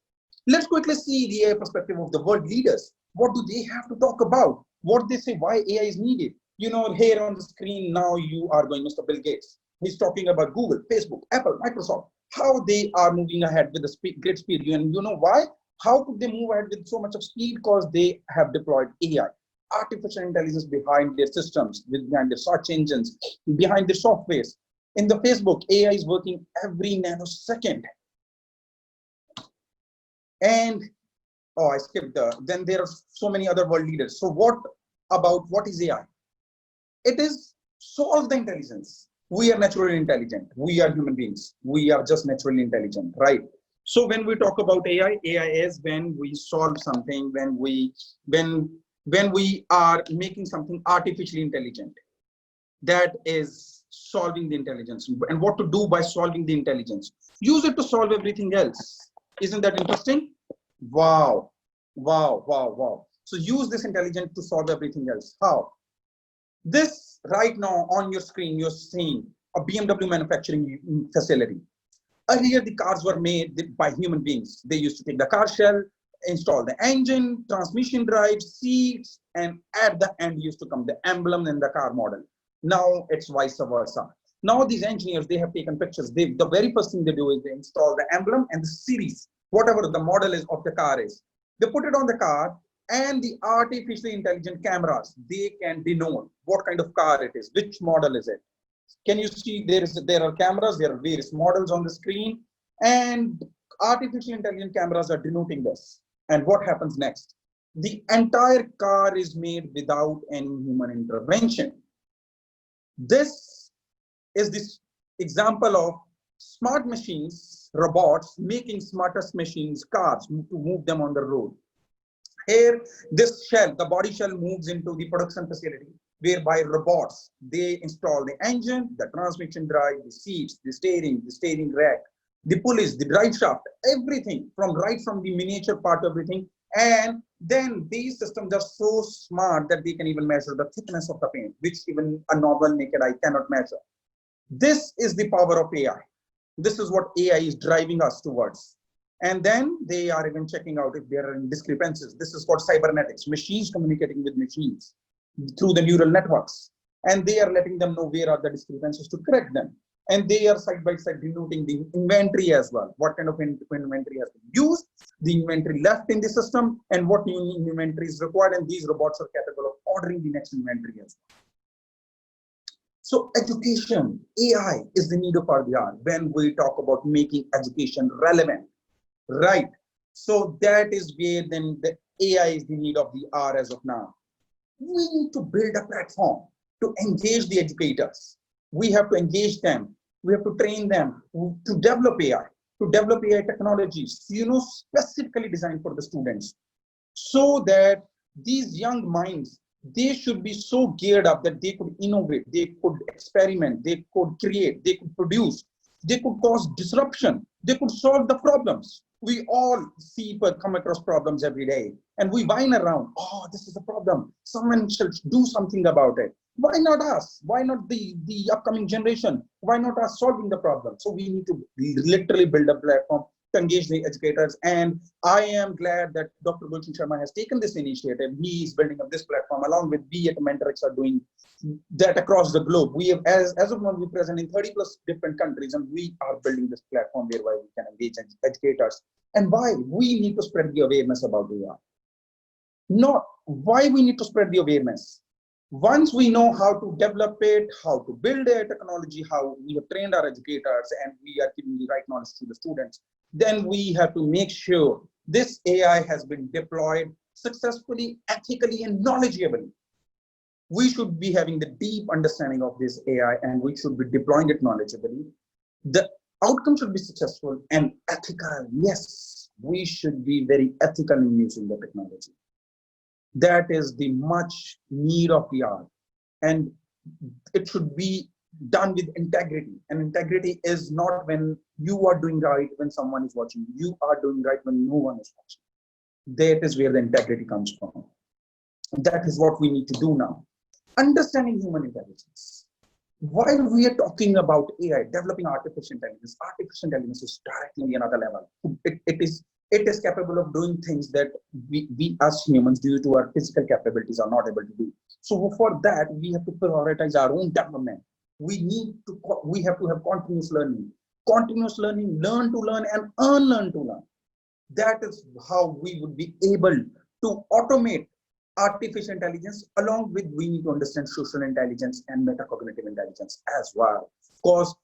Let's quickly see the AI perspective of the world leaders. What do they have to talk about? What they say, why AI is needed? Here on the screen now you are going Mr. Bill Gates. He's talking about Google, Facebook, Apple, Microsoft, how they are moving ahead with a great speed. And you know why? How could they move ahead with so much of speed? Because they have deployed AI, artificial intelligence behind their systems, behind their search engines, behind their softwares. In the Facebook, AI is working every nanosecond. And I skipped then there are so many other world leaders. So what is AI? It is solve the intelligence. We are naturally intelligent. We are human beings. We are just naturally intelligent, right? So when we talk about AI is when we solve something, when we are making something artificially intelligent. That is solving the intelligence. And what to do by solving the intelligence? Use it to solve everything else. Isn't that interesting? Wow. So use this intelligence to solve everything else. How? This right now on your screen, you're seeing a BMW manufacturing facility. Earlier, the cars were made by human beings. They used to take the car shell, install the engine, transmission drive, seats, and at the end used to come the emblem and the car model. Now it's vice versa. Now these engineers, they have taken pictures. The very first thing they do is they install the emblem and the series, whatever the model is of the car is. They put it on the car, and the artificially intelligent cameras, they can denote what kind of car it is, which model is it. Can you see there are cameras, there are various models on the screen, and artificial intelligent cameras are denoting this. And what happens next? The entire car is made without any human intervention. This is this example of smart machines, robots, making smartest machines, cars, to move them on the road. Here, this shell, the body shell moves into the production facility, whereby robots, they install the engine, the transmission drive, the seats, the steering rack, the pulleys, the drive shaft, everything right from the miniature part, everything. And then these systems are so smart that they can even measure the thickness of the paint, which even a normal naked eye cannot measure. This is the power of AI. This is what AI is driving us towards. And then they are even checking out if there are discrepancies. This is called cybernetics, machines communicating with machines through the neural networks. And they are letting them know where are the discrepancies to correct them. And they are side by side denoting the inventory as well. What kind of inventory has been used, the inventory left in the system, and what new inventory is required. And these robots are capable of ordering the next inventory as well. So education, AI is the need of our hour when we talk about making education relevant, right? So that is where then the AI is the need of the hour as of now. We need to build a platform to engage the educators. We have to engage them. We have to train them to develop AI technologies, specifically designed for the students, so that these young minds, they should be so geared up that they could innovate, they could experiment, they could create, they could produce They could cause disruption. They could solve the problems. We all come across problems every day, and we whine around. Oh, this is a problem. Someone should do something about it. Why not us? Why not the upcoming generation? Why not us solving the problem? So we need to literally build a platform to engage the educators. And I am glad that Dr. Gulshan Sharma has taken this initiative. He is building up this platform along with we at MENTORx are doing that across the globe. We have, as of now, we're present in 30 plus different countries, and we are building this platform whereby we can engage educators. And why? We need to spread the awareness about AI. Not why we need to spread the awareness. Once we know how to develop it, how to build a technology, how we have trained our educators and we are giving the right knowledge to the students, then we have to make sure this AI has been deployed successfully, ethically, and knowledgeably. We should be having the deep understanding of this AI and we should be deploying it knowledgeably. The outcome should be successful and ethical. Yes, we should be very ethical in using the technology. That is the much need of the hour. And it should be done with integrity. And integrity is not when you are doing right when someone is watching. You are doing right when no one is watching. That is where the integrity comes from. That is what we need to do now. Understanding human intelligence. While we are talking about AI, developing artificial intelligence is directly another level. It is capable of doing things that we as humans, due to our physical capabilities, are not able to do. So for that, we have to prioritize our own development. We have to have continuous learning. Continuous learning, learn to learn and unlearn to learn. That is how we would be able to automate artificial intelligence. Along with, we need to understand social intelligence and metacognitive intelligence as well, because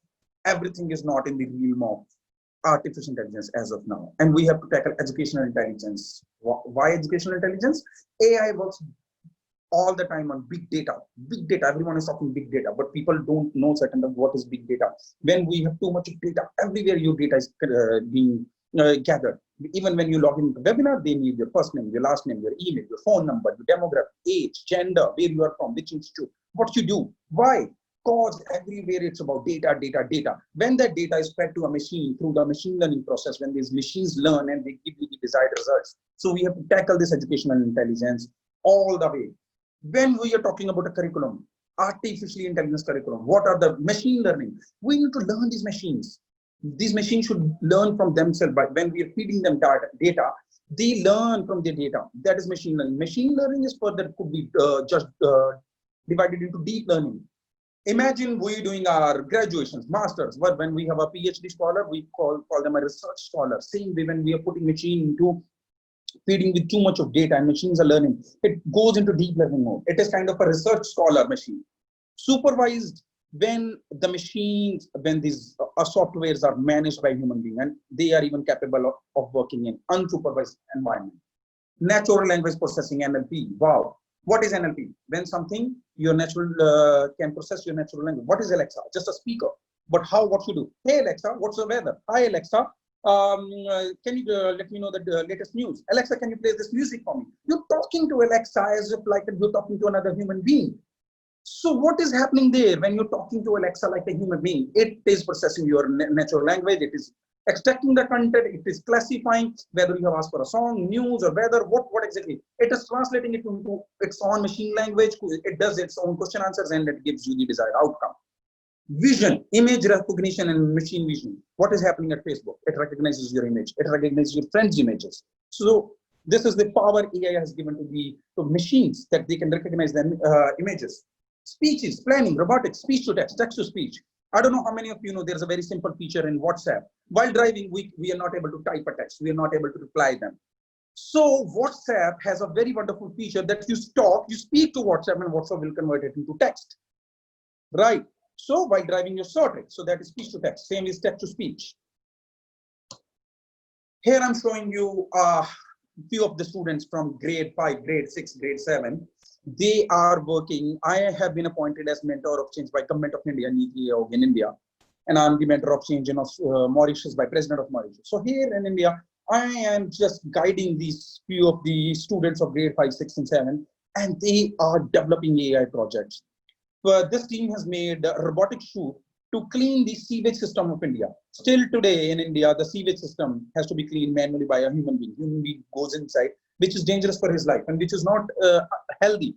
everything is not in the realm of artificial intelligence as of now. And we have to tackle educational intelligence. Why educational intelligence? AI works all the time on big data. Big data, everyone is talking big data, but people don't know certain of what is big data. When we have too much of data, everywhere your data is being gathered. Even when you log into the webinar, they need your first name, your last name, your email, your phone number, your demographic, age, gender, where you are from, which institute, what you do. Why? Because everywhere it's about data, data, data. When that data is fed to a machine through the machine learning process, when these machines learn and they give you the desired results. So we have to tackle this educational intelligence all the way. When we are talking about a curriculum, artificial intelligence curriculum, what are the machine learning? We need to learn these machines. These machines should learn from themselves. But when we are feeding them data, they learn from the data. That is machine learning. Machine learning is further could be just divided into deep learning. Imagine we doing our graduations, masters, but when we have a Ph.D. scholar, we call them a research scholar. Same way when we are putting machine into feeding with too much of data and machines are learning, it goes into deep learning mode. It is kind of a research scholar machine. Supervised when the machines, when these softwares are managed by human beings and they are even capable of working in unsupervised environment. Natural language processing, NLP. Wow. What is NLP? When something your natural can process your natural language. What is Alexa? Just a speaker. But what you do? Hey Alexa, what's the weather? Hi Alexa, can you let me know the latest news? Alexa, can you play this music for me? You're talking to Alexa as if like you're talking to another human being. So what is happening there when you're talking to Alexa like a human being? It is processing your natural language. It is extracting the content. It is classifying whether you have asked for a song, news, or weather. What exactly? It is translating it into its own machine language. It does its own question answers and it gives you the desired outcome. Vision, image recognition and machine vision. What is happening at Facebook? It recognizes your image. It recognizes your friends' images. So this is the power AI has given to the machines, that they can recognize them images. Speeches, planning, robotics, speech to text, text to speech. I don't know how many of you know there's a very simple feature in WhatsApp. While driving, we are not able to type a text. We are not able to reply them. So WhatsApp has a very wonderful feature that you speak to WhatsApp and WhatsApp will convert it into text. Right. So while driving, you sort it. So that is speech to text. Same is text to speech. Here I'm showing you a few of the students from grade 5, grade 6, grade 7. They are working. I have been appointed as mentor of change by Government of India, NITI Aayog in India. And I'm the mentor of change in Mauritius by President of Mauritius. So here in India, I am just guiding these few of the students of grade 5, 6, and 7. And they are developing AI projects. This team has made a robotic shoe to clean the sewage system of India. Still today in India, the sewage system has to be cleaned manually by a human being. Human being goes inside, which is dangerous for his life and which is not healthy.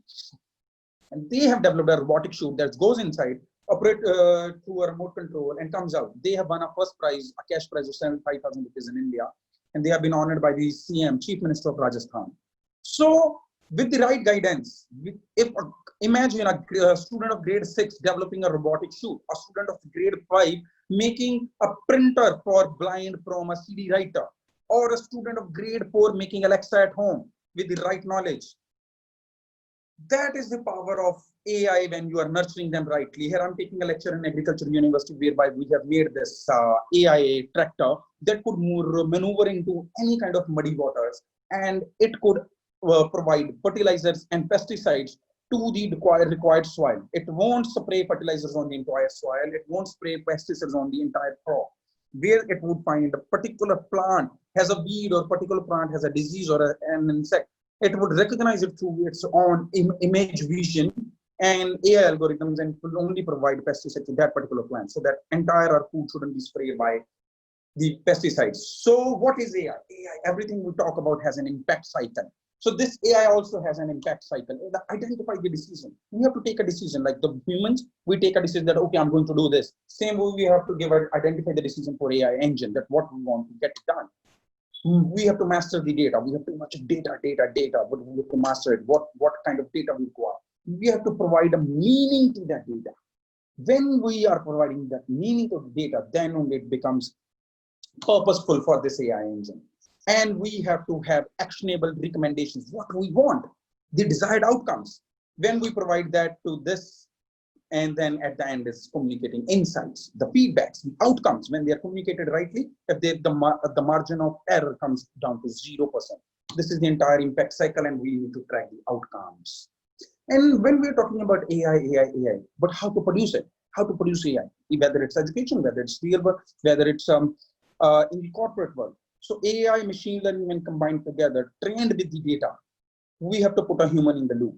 And they have developed a robotic chute that goes inside, operate through a remote control, and comes out. They have won a first prize, a cash prize of 75,000 rupees in India, and they have been honored by the CM, Chief Minister of Rajasthan. So, with the right guidance, imagine a student of grade 6 developing a robotic chute, a student of grade 5 making a printer for blind from a CD writer, or a student of grade 4 making Alexa at home with the right knowledge. That is the power of AI when you are nurturing them rightly. Here I'm taking a lecture in Agriculture University whereby we have made this AI tractor that could maneuver into any kind of muddy waters, and it could provide fertilizers and pesticides to the required soil. It won't spray fertilizers on the entire soil. It won't spray pesticides on the entire crop. Where it would find a particular plant has a weed or particular plant has a disease or an insect, it would recognize it through its own image vision and AI algorithms and will only provide pesticides to that particular plant. So that entire food shouldn't be sprayed by the pesticides. So what is AI? AI, everything we talk about has an impact cycle. So this AI also has an impact cycle. Identify the decision. We have to take a decision. Like the humans, we take a decision that, okay, I'm going to do this. Same way we have to identify the decision for AI engine, that what we want to get done. We have to master the data. We have too much data, but we have to master it. What kind of data we require? We have to provide a meaning to that data. When we are providing that meaning to the data, then only it becomes purposeful for this AI engine. And we have to have actionable recommendations, what we want, the desired outcomes. When we provide that to this, and then at the end is communicating insights, the feedbacks, the outcomes, when they are communicated rightly, if the margin of error comes down to 0%. This is the entire impact cycle, and we need to track the outcomes. And when we're talking about AI, but how to produce it? How to produce AI? Whether it's education, whether it's real work, whether it's in the corporate world. So AI, machine learning, when combined together, trained with the data, we have to put a human in the loop.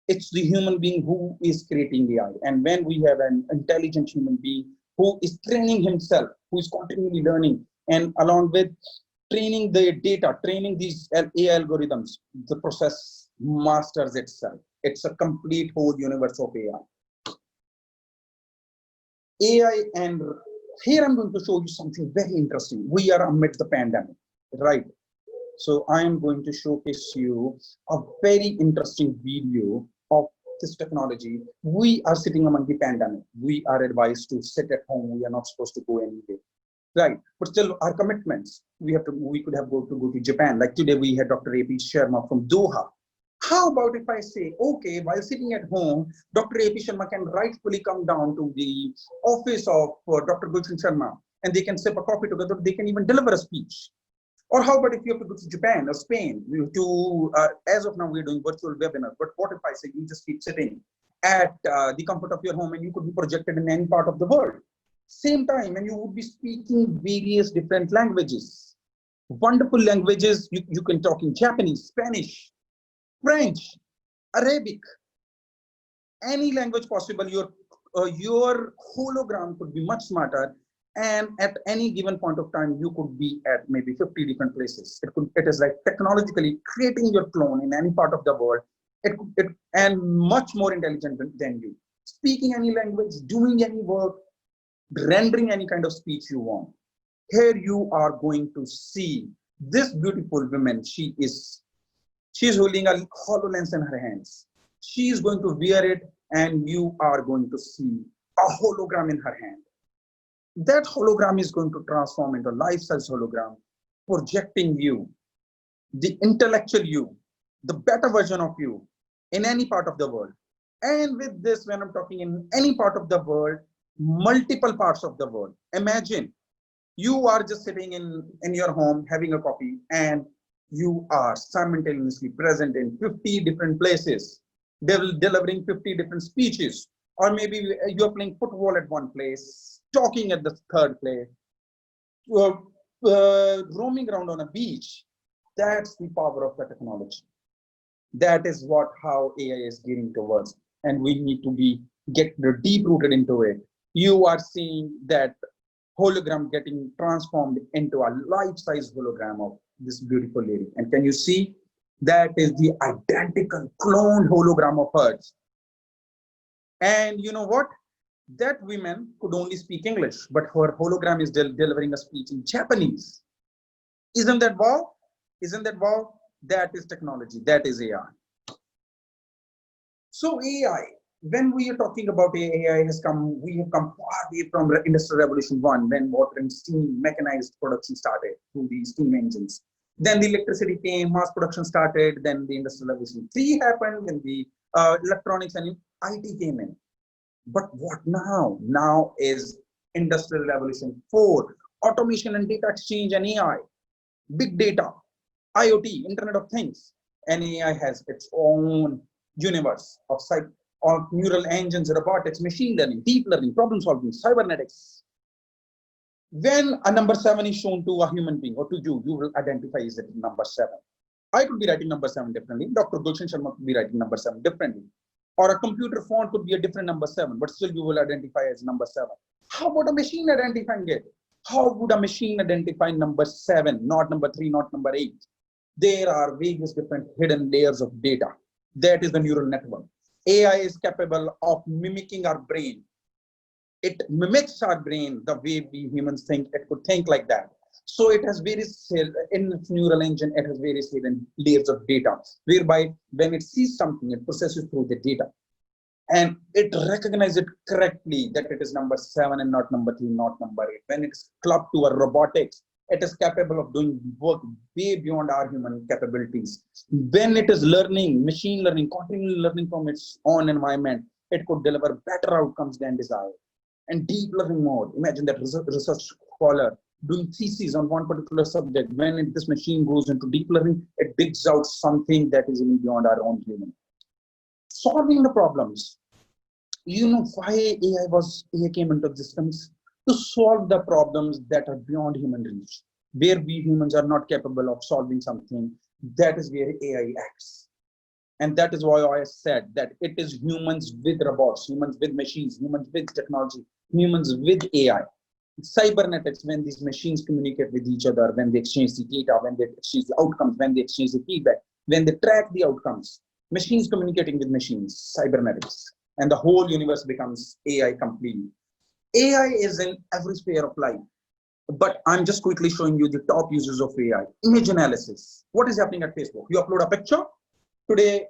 It's the human being who is creating AI. And when we have an intelligent human being who is training himself, who is continually learning, and along with training the data, training these AI algorithms, the process masters itself. It's a complete whole universe of AI. AI, and here I'm going to show you something very interesting. We are amidst the pandemic, right? So I am going to showcase you a very interesting video of this technology. We are sitting among the pandemic. We are advised to sit at home. We are not supposed to go anywhere, right? But still, our commitments. We could have go to Japan. Like today, we had Dr. A.P. Sharma from Doha. How about if I say, okay, while sitting at home, Dr. A.P. Sharma can rightfully come down to the office of Dr. Gulshan Sharma, and they can sip a coffee together. They can even deliver a speech. Or how about if you have to go to Japan or Spain to, as of now, we're doing virtual webinars. But what if I say you just keep sitting at the comfort of your home and you could be projected in any part of the world? Same time, and you would be speaking various different languages. Wonderful languages. You can talk in Japanese, Spanish, French, Arabic, any language possible. Your hologram could be much smarter. And at any given point of time, you could be at maybe 50 different places. It is like technologically creating your clone in any part of the world. And much more intelligent than you. Speaking any language, doing any work, rendering any kind of speech you want. Here you are going to see this beautiful woman. She's holding a HoloLens in her hands. She is going to wear it, and you are going to see a hologram in her hand. That hologram is going to transform into a life-size hologram, projecting you, the intellectual you, the better version of you in any part of the world. And with this, when I'm talking in any part of the world, multiple parts of the world. Imagine you are just sitting in your home having a coffee, and you are simultaneously present in 50 different places, delivering 50 different speeches. Or maybe you're playing football at one place, talking at the third place, roaming around on a beach. That's the power of the technology. That is how AI is gearing towards. And we need to get deep rooted into it. you are seeing that hologram getting transformed into a life-size hologram of this beautiful lady. And can you see that is the identical cloned hologram of hers? And you know what? That woman could only speak English, but her hologram is delivering a speech in Japanese. Isn't that wow? Isn't that wow? That is technology. That is AI. So AI, when we are talking about AI we have come far away from Industrial Revolution 1, when water and steam mechanized production started through the steam engines. Then the electricity came, mass production started, then the Industrial Revolution 3 happened, when the electronics and IT came in. But what now? Now is Industrial Revolution 4, automation and data exchange and AI, big data, IoT, Internet of Things, and AI has its own universe of neural engines, robotics, machine learning, deep learning, problem solving, cybernetics. When a number 7 is shown to a human being or to you, you will identify as it number 7. I could be writing number 7 differently. Dr. Gulshan Sharma could be writing number 7 differently. Or a computer font could be a different number 7, but still you will identify as number 7. How about a machine identifying it? How would a machine identify number 7, not number 3, not number 8? There are various different hidden layers of data. That is the neural network. AI is capable of mimicking our brain. It mimics our brain the way we humans think. It could think like that. So it has various, in its neural engine, it has various hidden layers of data, whereby when it sees something, it processes through the data. And it recognizes it correctly that it is number 7 and not number 3, not number 8. When it's clubbed to a robotics, it is capable of doing work way beyond our human capabilities. When it is learning, machine learning, continually learning from its own environment, it could deliver better outcomes than desired. And deep learning mode, imagine that research scholar doing theses on one particular subject. When this machine goes into deep learning, it digs out something that is even beyond our own human. Solving the problems. You know why AI came into existence? To solve the problems that are beyond human reach, where we humans are not capable of solving something. That is where AI acts. And that is why I said that it is humans with robots, humans with machines, humans with technology, humans with AI. Cybernetics, when these machines communicate with each other, when they exchange the data, when they exchange the outcomes, when they exchange the feedback, when they track the outcomes, machines communicating with machines, cybernetics, and the whole universe becomes AI completely. AI is in every sphere of life, but I'm just quickly showing you the top uses of AI. Image analysis. What is happening at Facebook? You upload a picture. Today,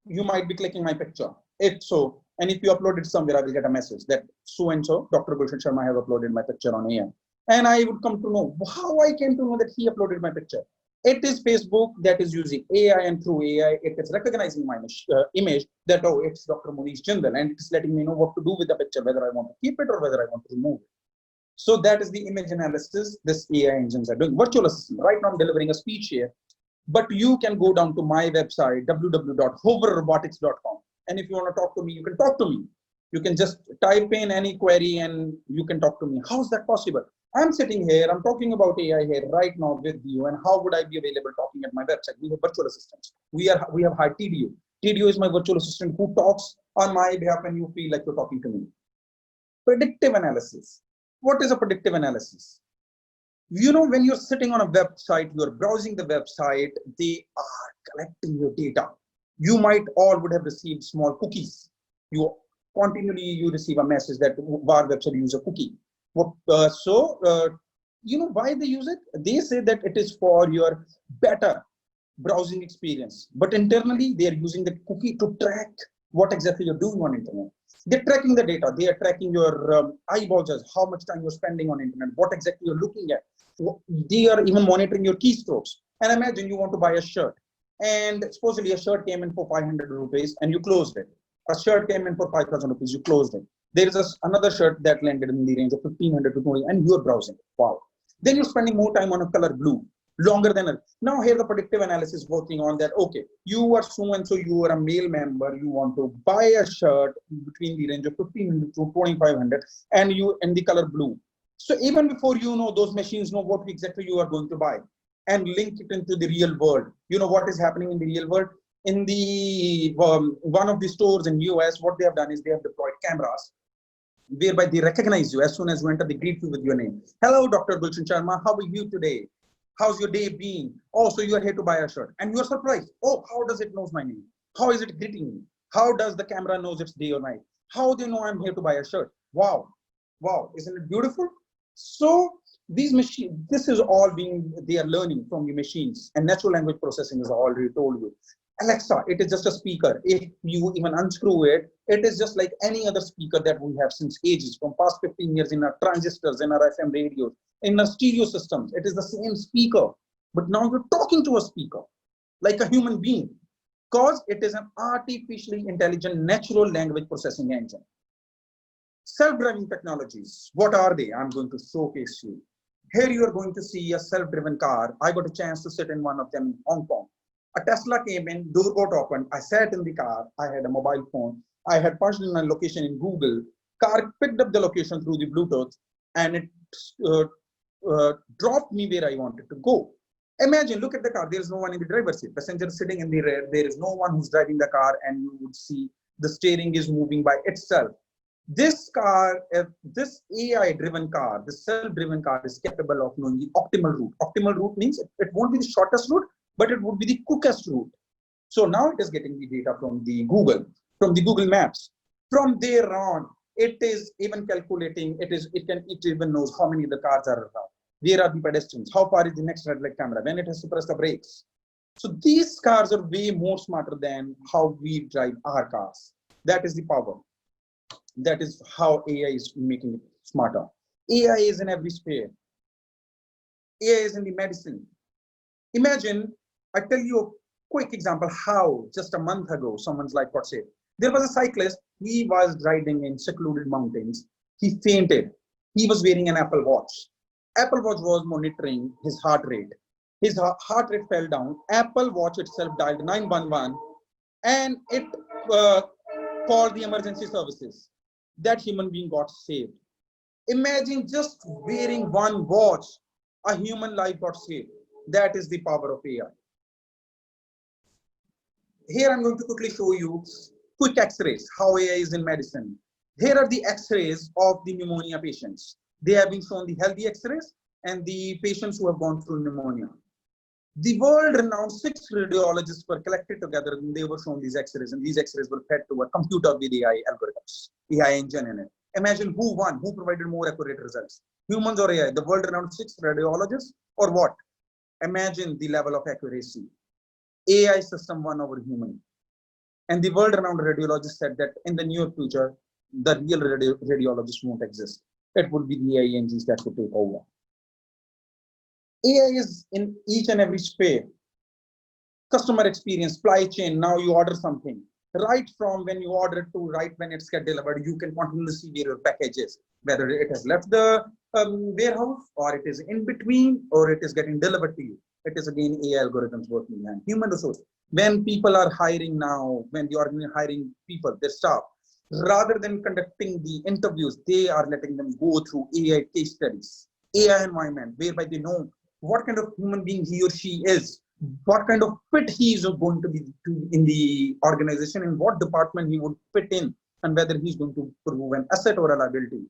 you might be clicking my picture. If so, and if you upload it somewhere, I will get a message that so-and-so, Dr. Gulshan Sharma, has uploaded my picture on AI. And I would come to know how I came to know that he uploaded my picture. It is Facebook that is using AI, and through AI, it is recognizing my image that, oh, it's Dr. Munish Jindal, and it's letting me know what to do with the picture, whether I want to keep it or whether I want to remove it. So that is the image analysis this AI engines are doing. Virtual assistant. Right now I'm delivering a speech here, but you can go down to my website, www.hoverrobotix.com. And if you want to talk to me, you can talk to me. You can just type in any query and you can talk to me. How is that possible? I'm sitting here, I'm talking about AI here right now with you, and how would I be available talking at my website? We have virtual assistants. We have hired TDO. TDO is my virtual assistant who talks on my behalf and you feel like you're talking to me. Predictive analysis. What is a predictive analysis? You know, when you're sitting on a website, you're browsing the website, they are collecting your data. You might all would have received small cookies. You receive a message that our website uses a cookie. You know why they use it? They say that it is for your better browsing experience. But internally, they are using the cookie to track what exactly you're doing on internet. They're tracking the data. They are tracking your eyeballs, how much time you're spending on internet, what exactly you're looking at. They are even monitoring your keystrokes. And imagine you want to buy a shirt, and supposedly a shirt came in for 500 rupees and you closed it. A shirt came in for 5,000 rupees, you closed it. There is another shirt that landed in the range of 1,500 to 20, and you're browsing. Wow. Then you're spending more time on a color blue, longer than a. Now here the predictive analysis working on that. Okay, you are so and so, you are a male member, you want to buy a shirt between the range of 1,500 to 2,500, and you in the color blue. So even before you know, those machines know what exactly you are going to buy and link it into the real world. You know what is happening in the real world? In the one of the stores in US, what they have done is they have deployed cameras whereby they recognize you as soon as you enter, they greet you with your name. Hello, Dr. Gulshan Sharma, how are you today? How's your day been? Oh, so you are here to buy a shirt. And you are surprised. Oh, how does it knows my name? How is it greeting me? How does the camera knows it's day or night? How do you know I'm here to buy a shirt? Wow. Wow, isn't it beautiful? So these machines, this is all being, they are learning from the machines, and natural language processing is already told you. Alexa, it is just a speaker. If you even unscrew it, it is just like any other speaker that we have since ages, from past 15 years in our transistors, in our FM radios, in our stereo systems. It is the same speaker, but now you're talking to a speaker like a human being, because it is an artificially intelligent natural language processing engine. Self-driving technologies, what are they? I'm going to showcase you. Here you are going to see a self-driven car. I got a chance to sit in one of them in Hong Kong. A Tesla came in, door got opened. I sat in the car. I had a mobile phone. I had punched in my location in Google. Car picked up the location through the Bluetooth, and it dropped me where I wanted to go. Imagine, look at the car. There is no one in the driver's seat. Passenger sitting in the rear. There is no one who's driving the car, and you would see the steering is moving by itself. This car, this AI-driven car, this self-driven car is capable of knowing the optimal route. Optimal route means it won't be the shortest route, but it would be the quickest route. So now it is getting the data from the Google Maps. From there on, it is even calculating. It even knows how many of the cars are around. Where are the pedestrians? How far is the next red light camera? When it has to press the brakes. So these cars are way more smarter than how we drive our cars. That is the power. That is how AI is making it smarter. AI is in every sphere. AI is in the medicine. Imagine, I tell you a quick example how just a month ago someone's life got saved. There was a cyclist. He was riding in secluded mountains. He fainted. He was wearing an Apple Watch. Apple Watch was monitoring his heart rate. His heart rate fell down. Apple Watch itself dialed 911, and it called the emergency services. That human being got saved. Imagine just wearing one watch, a human life got saved. That is the power of AI. Here I'm going to quickly show you quick x-rays, how AI is in medicine. Here are the x-rays of the pneumonia patients. They have been shown the healthy x-rays and the patients who have gone through pneumonia. The world-renowned 6 radiologists were collected together, and they were shown these x-rays, and these x-rays were fed to a computer with AI algorithms, AI engine in it. Imagine who won, who provided more accurate results, humans or AI, the world-renowned 6 radiologists, or what? Imagine the level of accuracy. AI system won over human. And the world-renowned radiologist said that in the near future, the real radiologists won't exist. It would be the AI engines that would take over. AI is in each and every sphere. Customer experience, supply chain, now you order something. Right from when you order to right when it's get delivered, you can continuously see where your package is, whether it has left the warehouse, or it is in between, or it is getting delivered to you. It is again AI algorithms working behind. Human resource. When people are hiring now, when the organization hiring people, their staff, rather than conducting the interviews, they are letting them go through AI case studies, AI environment, whereby they know what kind of human being he or she is, what kind of fit he is going to be in the organization, and what department he would fit in, and whether he's going to prove an asset or a liability.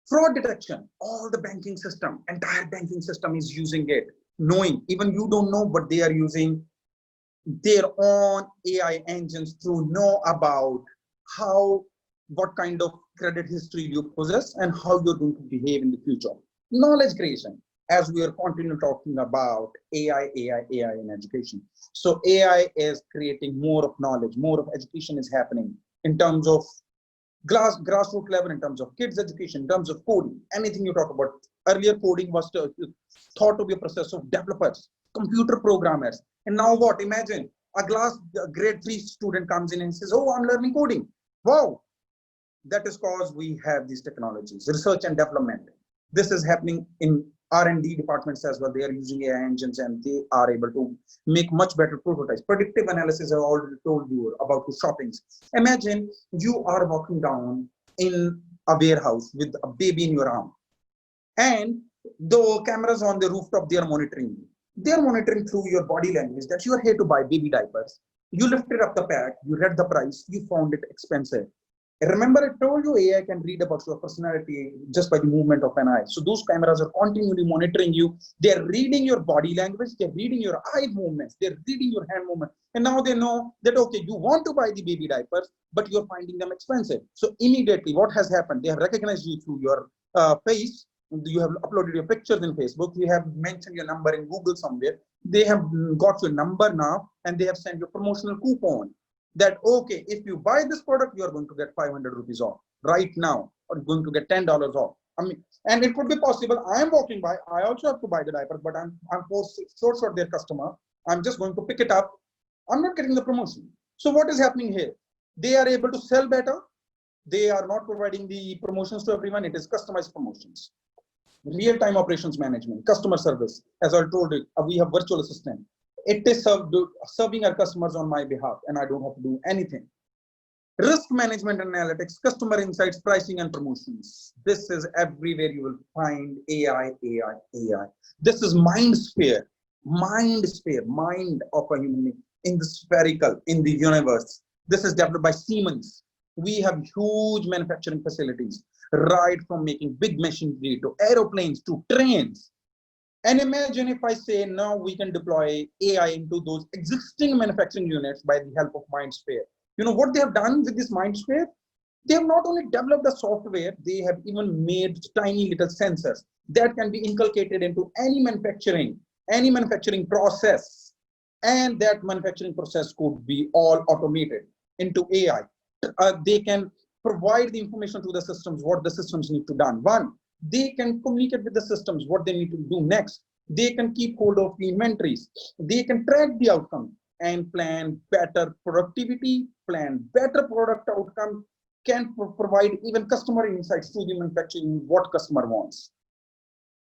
Fraud detection, all the banking system, entire banking system is using it, knowing, even you don't know, but they are using their own AI engines to know about what kind of credit history you possess and how you're going to behave in the future. Knowledge creation, as we are continuing talking about AI in education. So AI is creating more of knowledge, more of education is happening in terms of grassroots level, in terms of kids education, in terms of coding, anything you talk about. Earlier coding was thought to be a process of developers, computer programmers. And now what? Imagine a grade 3 student comes in and says, oh, I'm learning coding. Wow. That is because we have these technologies, research and development. This is happening in R&D departments as well. They are using AI engines and they are able to make much better prototypes. Predictive analysis, I already told you about the shoppings. Imagine you are walking down in a warehouse with a baby in your arm, and the cameras on the rooftop, they are monitoring you. They are monitoring through your body language that you are here to buy baby diapers. You lifted up the pack, you read the price, you found it expensive. Remember, I told you AI can read about your personality just by the movement of an eye. So those cameras are continually monitoring you. They're reading your body language. They're reading your eye movements. They're reading your hand movement. And now they know that, okay, you want to buy the baby diapers, but you're finding them expensive. So immediately what has happened? They have recognized you through your face. You have uploaded your pictures in Facebook. You have mentioned your number in Google somewhere. They have got your number now, and they have sent you a promotional coupon that, okay, if you buy this product, you are going to get 500 rupees off right now, or going to get $10 off. I mean, and it could be possible. I am walking by, I also have to buy the diaper, but I'm short their customer. I'm just going to pick it up. I'm not getting the promotion. So what is happening here? They are able to sell better. They are not providing the promotions to everyone. It is customized promotions. Real-time operations management, customer service. As I told you, we have virtual assistant. It is serving our customers on my behalf, and I don't have to do anything. Risk management analytics, customer insights, pricing and promotions. This is everywhere you will find AI, AI, AI. This is mind sphere, mind of a human being in the spherical, in the universe. This is developed by Siemens. We have huge manufacturing facilities, right from making big machinery to aeroplanes to trains. And imagine if I say now we can deploy AI into those existing manufacturing units by the help of MindSphere. You know what they have done with this MindSphere? They have not only developed the software, they have even made tiny little sensors that can be inculcated into any manufacturing process. And that manufacturing process could be all automated into AI. They can provide the information to the systems, what the systems need to do. One, they can communicate with the systems, what they need to do next. They can keep hold of the inventories. They can track the outcome and plan better productivity, plan better product outcome, can provide even customer insights to the manufacturing, what customer wants.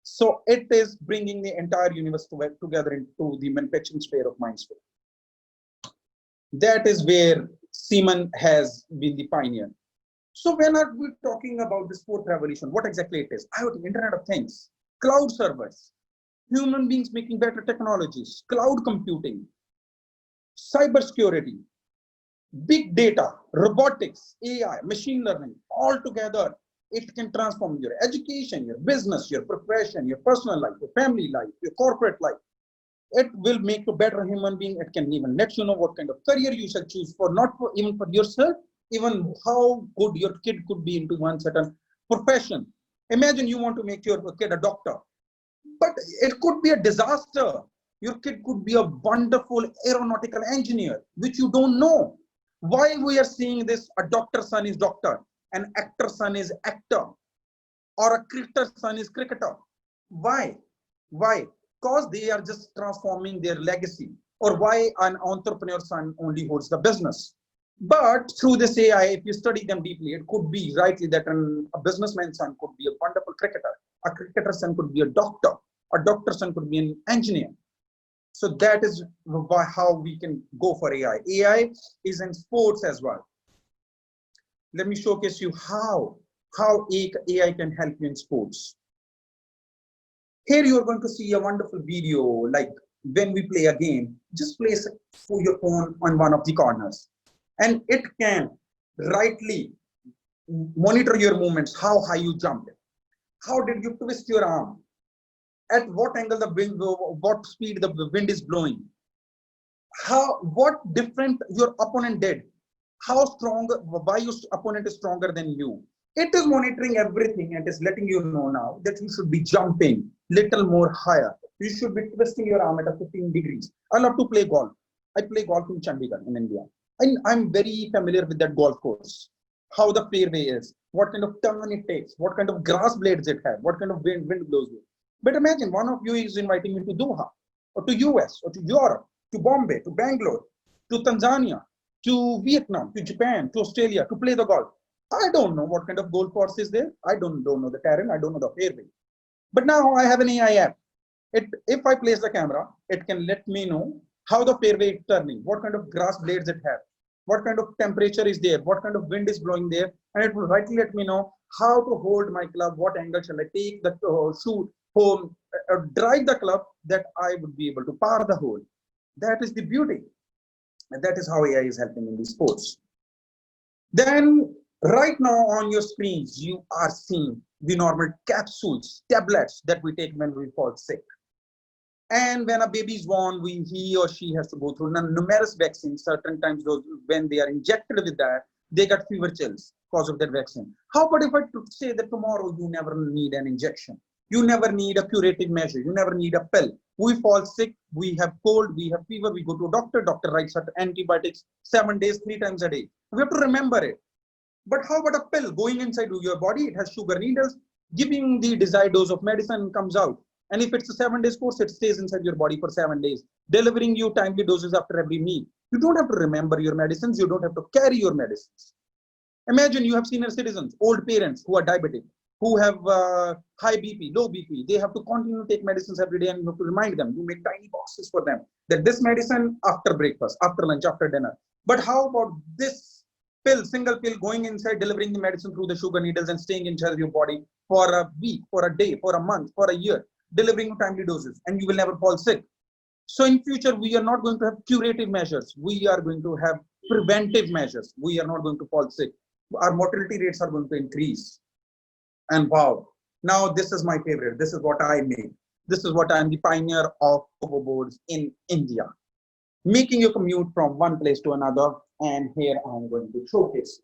So it is bringing the entire universe together into the manufacturing sphere of MindSphere. That is where Siemens has been the pioneer. So when are we talking about this fourth revolution, what exactly it is? IoT, Internet of Things, cloud servers, human beings making better technologies, cloud computing, cybersecurity, big data, robotics, AI, machine learning, all together. It can transform your education, your business, your profession, your personal life, your family life, your corporate life. It will make you a better human being. It can even let you know what kind of career you shall choose for, not for even for yourself, even how good your kid could be into one certain profession. Imagine you want to make your kid a doctor, but it could be a disaster. Your kid could be a wonderful aeronautical engineer, which you don't know. Why we are seeing this? A doctor's son is doctor, an actor's son is actor, or a cricketer's son is cricketer. Why? Why? Because they are just transforming their legacy. Or why an entrepreneur's son only holds the business. But through this AI, if you study them deeply, it could be rightly that a businessman's son could be a wonderful cricketer. A cricketer's son could be a doctor. A doctor's son could be an engineer. So that is how we can go for AI. AI is in sports as well. Let me showcase you how AI can help you in sports. Here you are going to see a wonderful video, like when we play a game, just place your phone on one of the corners and it can rightly monitor your movements, how high you jumped, how did you twist your arm, at what angle the wind, what speed the wind is blowing, what different your opponent did, how strong, why your opponent is stronger than you. It is monitoring everything and is letting you know now that you should be jumping little more higher. You should be twisting your arm at a 15 degrees. I love to play golf. I play golf in Chandigarh in India. And I'm very familiar with that golf course. How the fairway is, what kind of turn it takes, what kind of grass blades it has, what kind of wind blows with. But imagine one of you is inviting me to Doha, or to US, or to Europe, to Bombay, to Bangalore, to Tanzania, to Vietnam, to Japan, to Australia, to play the golf. I don't know what kind of golf course is there. I don't know the terrain. I don't know the fairway. But now I have an AI app. If I place the camera, it can let me know how the fairway is turning, what kind of grass blades it has, what kind of temperature is there, what kind of wind is blowing there, and it will rightly let me know how to hold my club, what angle shall I take the shoot home, drive the club, that I would be able to par the hole. That is the beauty. And that is how AI is helping in these sports. Then Right now on your screens, you are seeing the normal capsules, tablets that we take when we fall sick. And when a baby is born, he or she has to go through numerous vaccines. Certain times, those when they are injected with that, they get fever chills because of that vaccine. How about if I say that tomorrow you never need an injection? You never need a curative measure. You never need a pill. We fall sick, we have cold, we have fever, we go to a doctor. Doctor writes out antibiotics 7 days, 3 times a day. We have to remember it. But how about a pill going inside your body? It has sugar needles, giving the desired dose of medicine and comes out. And if it's a 7 days course, it stays inside your body for 7 days, delivering you timely doses after every meal. You don't have to remember your medicines. You don't have to carry your medicines. Imagine you have senior citizens, old parents who are diabetic, who have high BP, low BP. They have to continue to take medicines every day, and you have to remind them. You make tiny boxes for them that this medicine after breakfast, after lunch, after dinner. But how about this pill, single pill going inside, delivering the medicine through the sugar needles and staying inside your body for a week, for a day, for a month, for a year, delivering timely doses, and you will never fall sick. So in future, we are not going to have curative measures. We are going to have preventive measures. We are not going to fall sick. Our mortality rates are going to increase. And wow, now this is my favorite. This is what I made. This is what I'm the pioneer of hoverboards in India, making you commute from one place to another. And here I'm going to showcase.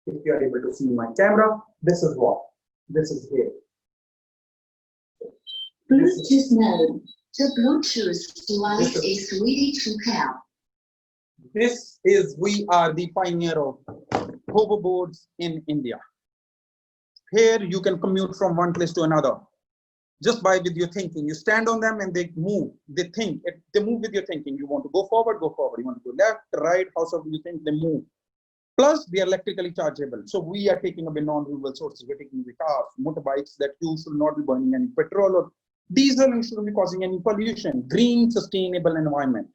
If you are able to see my camera, this is what. This is here. Bluetooth mode. The Bluetooth device is ready to pair. This is, we are the pioneer of hoverboards in India. Here you can commute from one place to another just by with your thinking. You stand on them and they move. They think. They move with your thinking. You want to go forward, go forward. You want to go left, right, howsoever you think, they move. Plus, they are electrically chargeable. So we are taking away non-renewable sources. We're taking away cars, motorbikes that you should not be burning any petrol or diesel and shouldn't be causing any pollution. Green, sustainable environment.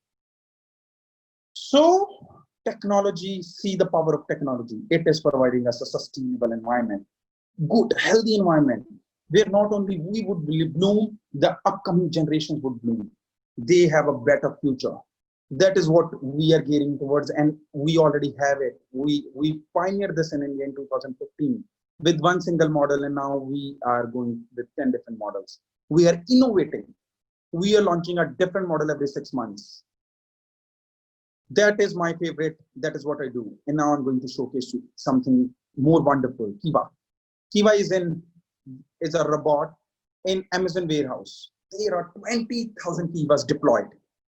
So technology, see the power of technology. It is providing us a sustainable environment, good, healthy environment, where not only we would bloom, the upcoming generations would bloom. They have a better future. That is what we are gearing towards, and we already have it. We pioneered this in India in 2015 with one single model, and now we are going with 10 different models. We are innovating. We are launching a different model every 6 months. That is my favorite. That is what I do. And now I'm going to showcase you something more wonderful. Kiva. Kiva is a robot in Amazon warehouse. There are 20,000 Kivas deployed.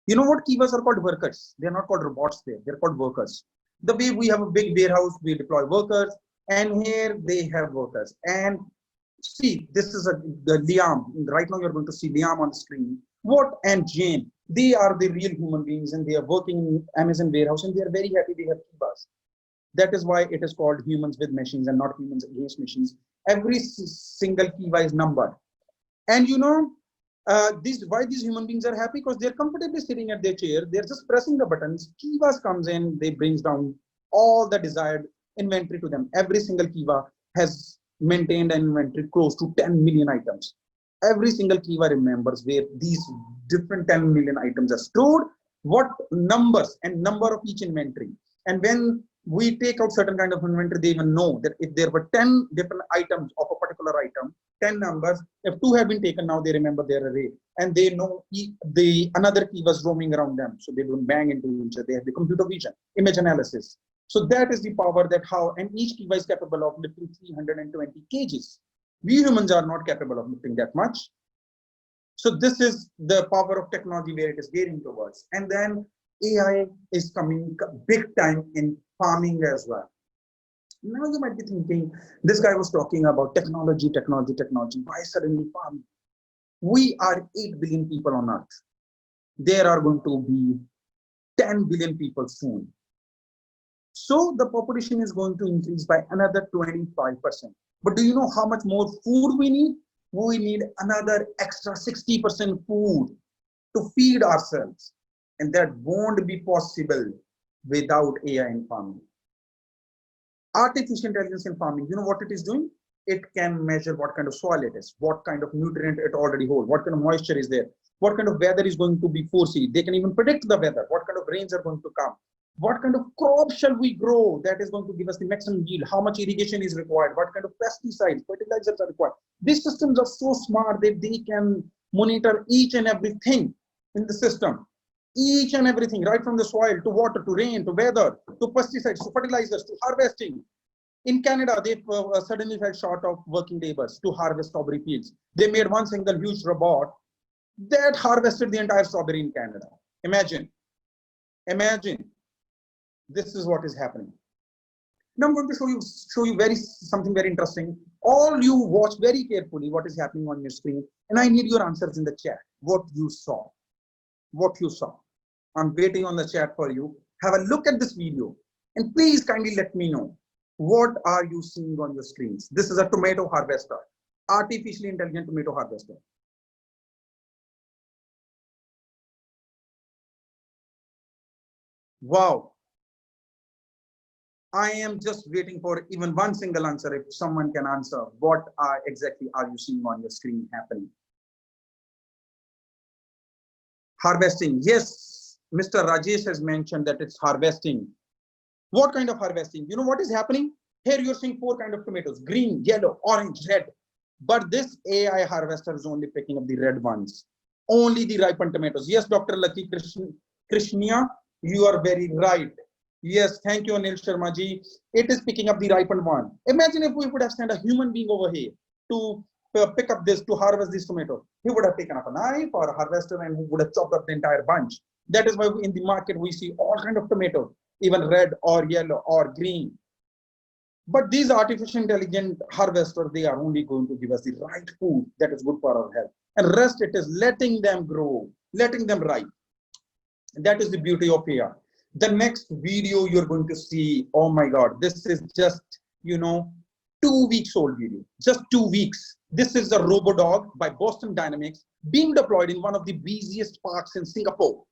You know what? Kivas are called workers. They're not called robots there. They're called workers. The way we have a big warehouse, we deploy workers, and here they have workers. And see, this is the Liam. Right now you're going to see Liam on the screen. What and Jane, they are the real human beings, and they are working in Amazon warehouse, and they are very happy they have Kivas. That is why it is called humans with machines and not humans against machines. Every single Kiva is numbered. And you know, why these human beings are happy? Because they're comfortably sitting at their chair. They're just pressing the buttons. Kivas comes in, they brings down all the desired inventory to them. Every single Kiva has maintained an inventory close to 10 million items. Every single Kiva remembers where these different 10 million items are stored, what numbers and number of each inventory. And when we take out certain kind of inventory, they even know that if there were 10 different items of a particular item, 10 numbers, if 2 have been taken, now they remember their array, and they know another key was roaming around them, so they don't bang into each other. They have the computer vision, image analysis. So that is the power that how, and each key is capable of lifting 320 kgs. We humans are not capable of lifting that much. So this is the power of technology where it is gearing towards. And then AI is coming big time in farming as well. Now you might be thinking, this guy was talking about technology. Why suddenly farming? We are 8 billion people on Earth. There are going to be 10 billion people soon. So the population is going to increase by another 25%. But do you know how much more food we need? We need another extra 60% food to feed ourselves. And that won't be possible without AI in farming. Artificial intelligence in farming, you know what it is doing? It can measure what kind of soil it is, what kind of nutrient it already holds, what kind of moisture is there, what kind of weather is going to be foreseen. They can even predict the weather, what kind of rains are going to come. What kind of crop shall we grow that is going to give us the maximum yield? How much irrigation is required? What kind of pesticides, fertilizers are required? These systems are so smart that they can monitor each and everything in the system. Each and everything, right from the soil to water to rain to weather to pesticides to fertilizers to harvesting. In Canada, they suddenly fell short of working laborers to harvest strawberry fields. They made one single huge robot that harvested the entire strawberry in Canada. Imagine. This is what is happening. Now I'm going to show you something very interesting. All you watch very carefully what is happening on your screen, and I need your answers in the chat. What you saw. I'm waiting on the chat for you. Have a look at this video, and please kindly let me know what are you seeing on your screens. This is a tomato harvester, artificially intelligent tomato harvester. Wow. I am just waiting for even one single answer. If someone can answer, what exactly are you seeing on your screen happening? Harvesting. Yes, Mr. Rajesh has mentioned that it's harvesting. What kind of harvesting? You know what is happening? Here you're seeing 4 kinds of tomatoes: green, yellow, orange, red. But this AI harvester is only picking up the red ones. Only the ripened tomatoes. Yes, Dr. Lucky Krishnia, you are very right. Yes, thank you, Anil Sharma ji. It is picking up the ripened one. Imagine if we would have sent a human being over here to pick up this, to harvest this tomato. He would have taken up a knife or a harvester and he would have chopped up the entire bunch. That is why in the market we see all kinds of tomatoes, even red or yellow or green. But these artificial intelligent harvesters, they are only going to give us the right food that is good for our health. And rest, it is letting them grow, letting them ripe. That is the beauty of AI. The next video you're going to see, oh my God, this is just, 2 weeks old video, just 2 weeks. This is a RoboDog by Boston Dynamics being deployed in one of the busiest parks in Singapore,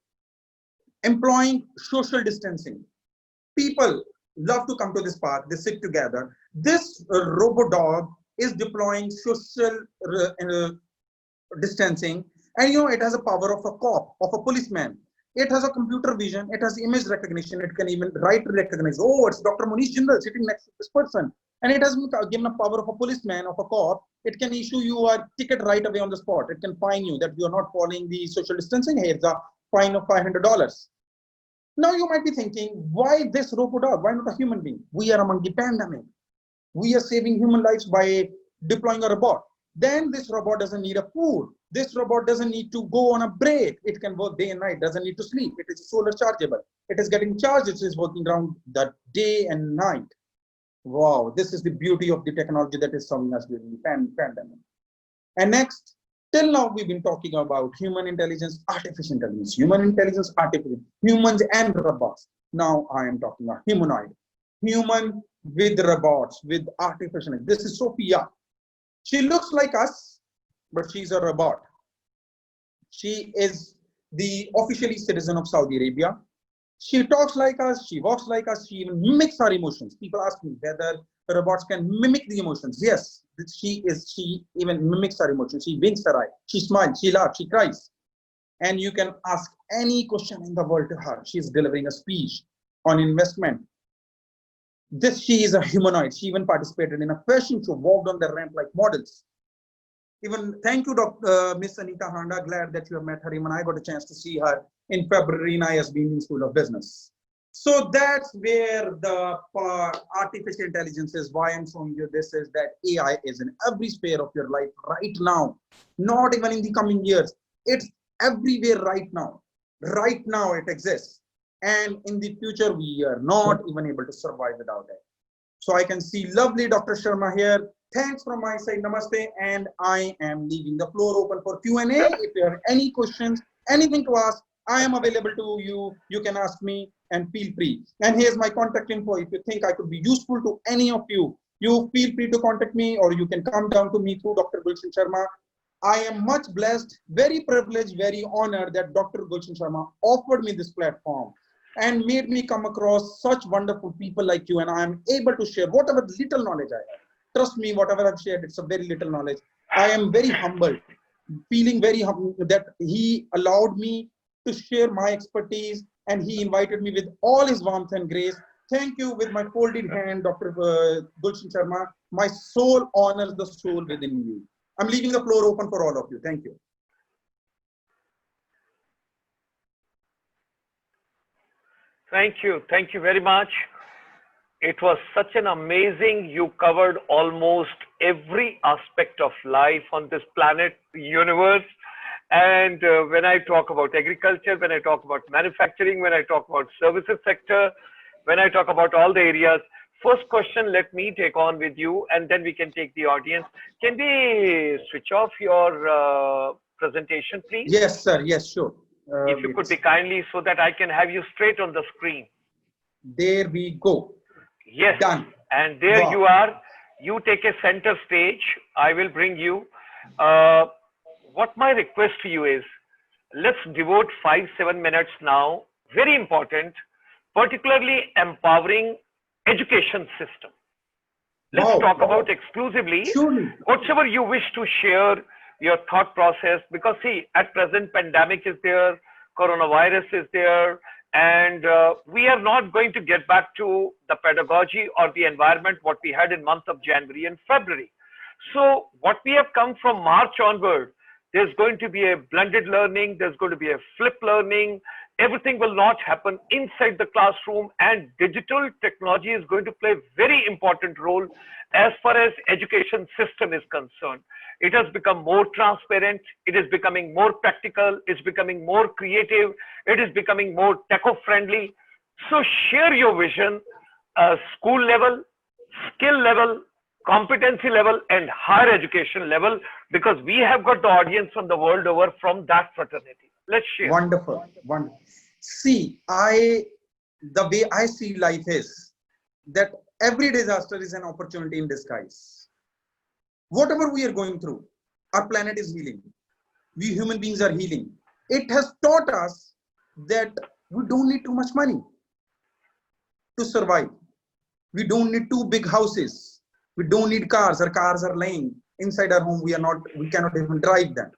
employing social distancing. People love to come to this park, they sit together. This RoboDog is deploying social distancing, and it has a power of a cop, of a policeman. It has a computer vision, it has image recognition, it can even recognize, oh, it's Dr. Munish Jindal sitting next to this person. And it has given a power of a policeman, of a cop. It can issue you a ticket right away on the spot. It can fine you that you are not following the social distancing. Here's a fine of $500. Now you might be thinking, why this RoboDog? Why not a human being? We are among the pandemic. We are saving human lives by deploying a robot. Then this robot doesn't need a food. This robot doesn't need to go on a break. It can work day and night, doesn't need to sleep. It is solar chargeable. It is getting charged. It is working around the day and night. Wow, this is the beauty of the technology that is serving us during the pandemic. And next, till now we've been talking about human intelligence, artificial intelligence, human intelligence, artificial, humans and robots. Now I am talking about humanoid, human with robots, with artificial. This is Sophia. She looks like us, but she's a robot. She is the officially citizen of Saudi Arabia. She talks like us, she walks like us, she even mimics our emotions. People ask me whether robots can mimic the emotions. Yes, she even mimics our emotions. She winks her eye, she smiles, she laughs, she cries. And you can ask any question in the world to her. She's delivering a speech on investment. She is a humanoid. She even participated in a fashion show, walked on the ramp like models. Even thank you, Miss Anita Handa. Glad that you have met her. Even I got a chance to see her in February in ISB School of Business. So that's where the artificial intelligence is. Why I'm showing you this is that AI is in every sphere of your life right now, not even in the coming years. It's everywhere right now. Right now it exists. And in the future, we are not even able to survive without it. So I can see lovely Dr. Sharma here. Thanks from my side, namaste, and I am leaving the floor open for Q&A. If you have any questions, anything to ask, I am available to you. You can ask me and feel free. And here's my contact info. If you think I could be useful to any of you, you feel free to contact me, or you can come down to me through Dr. Gulshan Sharma. I am much blessed, very privileged, very honored that Dr. Gulshan Sharma offered me this platform and made me come across such wonderful people like you, and I am able to share whatever little knowledge I have. Trust me, whatever I've shared, it's a very little knowledge. I am very humbled, feeling very humble that he allowed me to share my expertise and he invited me with all his warmth and grace. Thank you with my folded hand, Dr. Gulshan Sharma. My soul honors the soul within you. I'm leaving the floor open for all of you. Thank you. Thank you. Thank you very much. It was such an amazing, you covered almost every aspect of life on this planet, universe. And when I talk about agriculture, when I talk about manufacturing, when I talk about services sector, when I talk about all the areas, first question, let me take on with you, and then we can take the audience. Can we switch off your presentation, please? Yes, sir. Yes, sure. If you could be kindly, so that I can have you straight on the screen. There we go. Yes. Done. And there Wow. you are. You take a center stage. I will bring you. What my request to you is, let's devote 5-7 minutes now. Very important, particularly empowering education system. Let's Wow. talk Wow. about exclusively Surely. whatever you wish to share, your thought process, because see, at present pandemic is there, coronavirus is there, and we are not going to get back to the pedagogy or the environment what we had in month of January and February. So what we have come from March onward, there's going to be a blended learning, there's going to be a flip learning. Everything will not happen inside the classroom, and digital technology is going to play a very important role as far as education system is concerned. It has become more transparent, it is becoming more practical, it's becoming more creative, it is becoming more techo-friendly. So share your vision, school level, skill level, competency level, and higher education level, because we have got the audience from the world over from that fraternity. Let's share. Wonderful. Wonderful. See, the way I see life is that every disaster is an opportunity in disguise. Whatever we are going through, our planet is healing. We human beings are healing. It has taught us that we don't need too much money to survive. We don't need two big houses. We don't need cars. Our cars are laying inside our home. We cannot even drive them.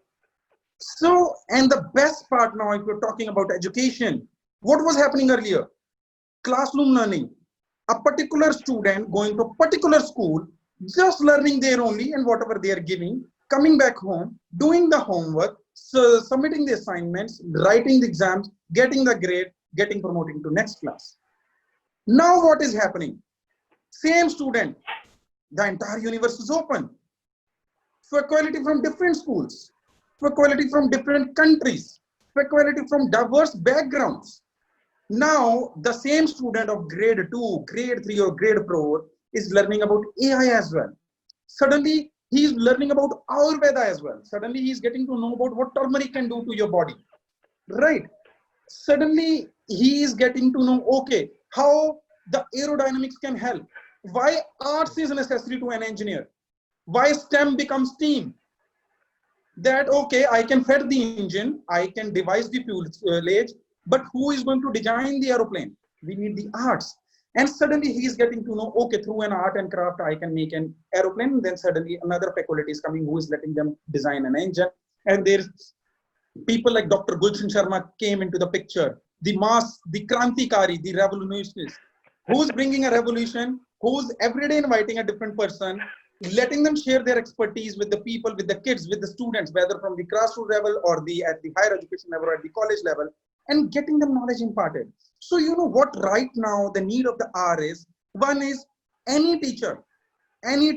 So, and the best part now, if you're talking about education, what was happening earlier? Classroom learning. A particular student going to a particular school, just learning there only and whatever they are giving, coming back home, doing the homework, so submitting the assignments, writing the exams, getting the grade, getting promoted to next class. Now what is happening? Same student, the entire universe is open. Faculty from different schools, faculty from different countries, faculty from diverse backgrounds. Now, the same student of grade 2, grade 3 or grade 4 is learning about AI as well. Suddenly, he is learning about Ayurveda as well. Suddenly, he is getting to know about what turmeric can do to your body, right? Suddenly, he is getting to know, okay, how the aerodynamics can help. Why arts is necessary to an engineer. Why STEM becomes STEAM. That, okay, I can fet the engine, I can devise the fuselage, but who is going to design the aeroplane? We need the arts. And suddenly he is getting to know, okay, through an art and craft, I can make an aeroplane. Then suddenly another faculty is coming who is letting them design an engine. And there's people like Dr. Gulshan Sharma came into the picture. The mass, the Krantikari, the revolutionist, who's bringing a revolution, who's every day inviting a different person, letting them share their expertise with the people, with the kids, with the students, whether from the grassroots level or at the higher education level or at the college level, and getting them knowledge imparted. So you know what right now the need of the hour is? One is any teacher, any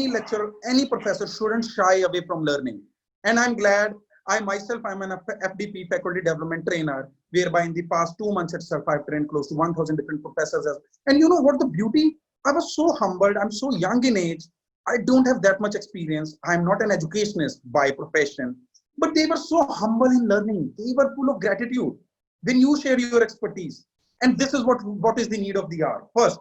lecturer, any professor shouldn't shy away from learning. And I'm glad I myself, I'm an FDP, faculty development trainer, whereby in the past 2 months itself, I've trained close to 1,000 different professors. And you know what the beauty? I was so humbled. I'm so young in age. I don't have that much experience. I'm not an educationist by profession, but they were so humble in learning. They were full of gratitude when you share your expertise. And this is what is the need of the hour. First,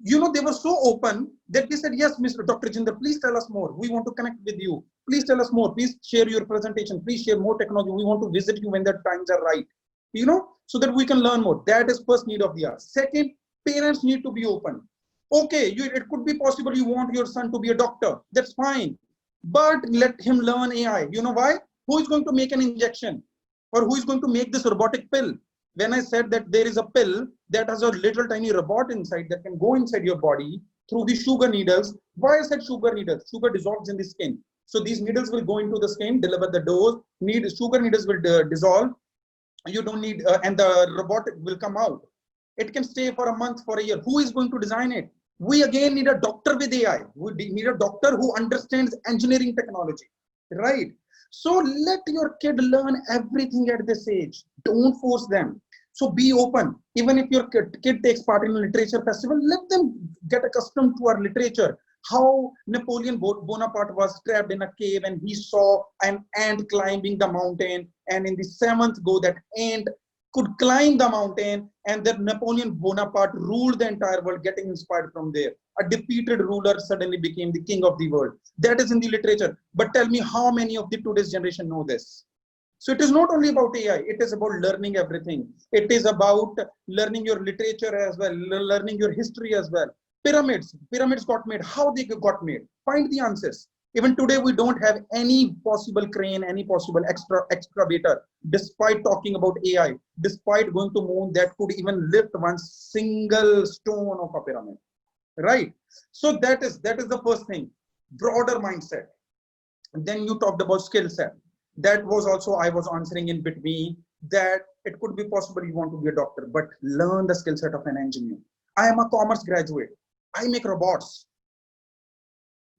you know, they were so open that we said, yes, Mr. Dr. Jindal, please tell us more. We want to connect with you. Please tell us more. Please share your presentation. Please share more technology. We want to visit you when the times are right, you know, so that we can learn more. That is first need of the hour. Second, parents need to be open. Okay, it could be possible you want your son to be a doctor. That's fine. But let him learn AI. You know why? Who is going to make an injection? Or who is going to make this robotic pill? When I said that there is a pill that has a little tiny robot inside that can go inside your body through the sugar needles. Why I said sugar needles? Sugar dissolves in the skin. So these needles will go into the skin, deliver the dose. Sugar needles will dissolve. You don't need, and the robot will come out. It can stay for a month, for a year. Who is going to design it? We again need a doctor with AI. We need a doctor who understands engineering technology, right? So let your kid learn everything at this age. Don't force them. So be open. Even if your kid takes part in a literature festival, let them get accustomed to our literature. How Napoleon Bonaparte was trapped in a cave and he saw an ant climbing the mountain, and in the seventh go that ant could climb the mountain, and then Napoleon Bonaparte ruled the entire world, getting inspired from there. A defeated ruler suddenly became the king of the world. That is in the literature. But tell me, how many of the today's generation know this? So it is not only about AI, it is about learning everything. It is about learning your literature as well, learning your history as well. Pyramids got made. How they got made? Find the answers. Even today, we don't have any possible crane, any possible excavator, despite talking about AI, despite going to moon that could even lift one single stone of a pyramid, right? So that is the first thing, broader mindset. And then you talked about skill set. That was also, I was answering in between, that it could be possible you want to be a doctor, but learn the skill set of an engineer. I am a commerce graduate. I make robots,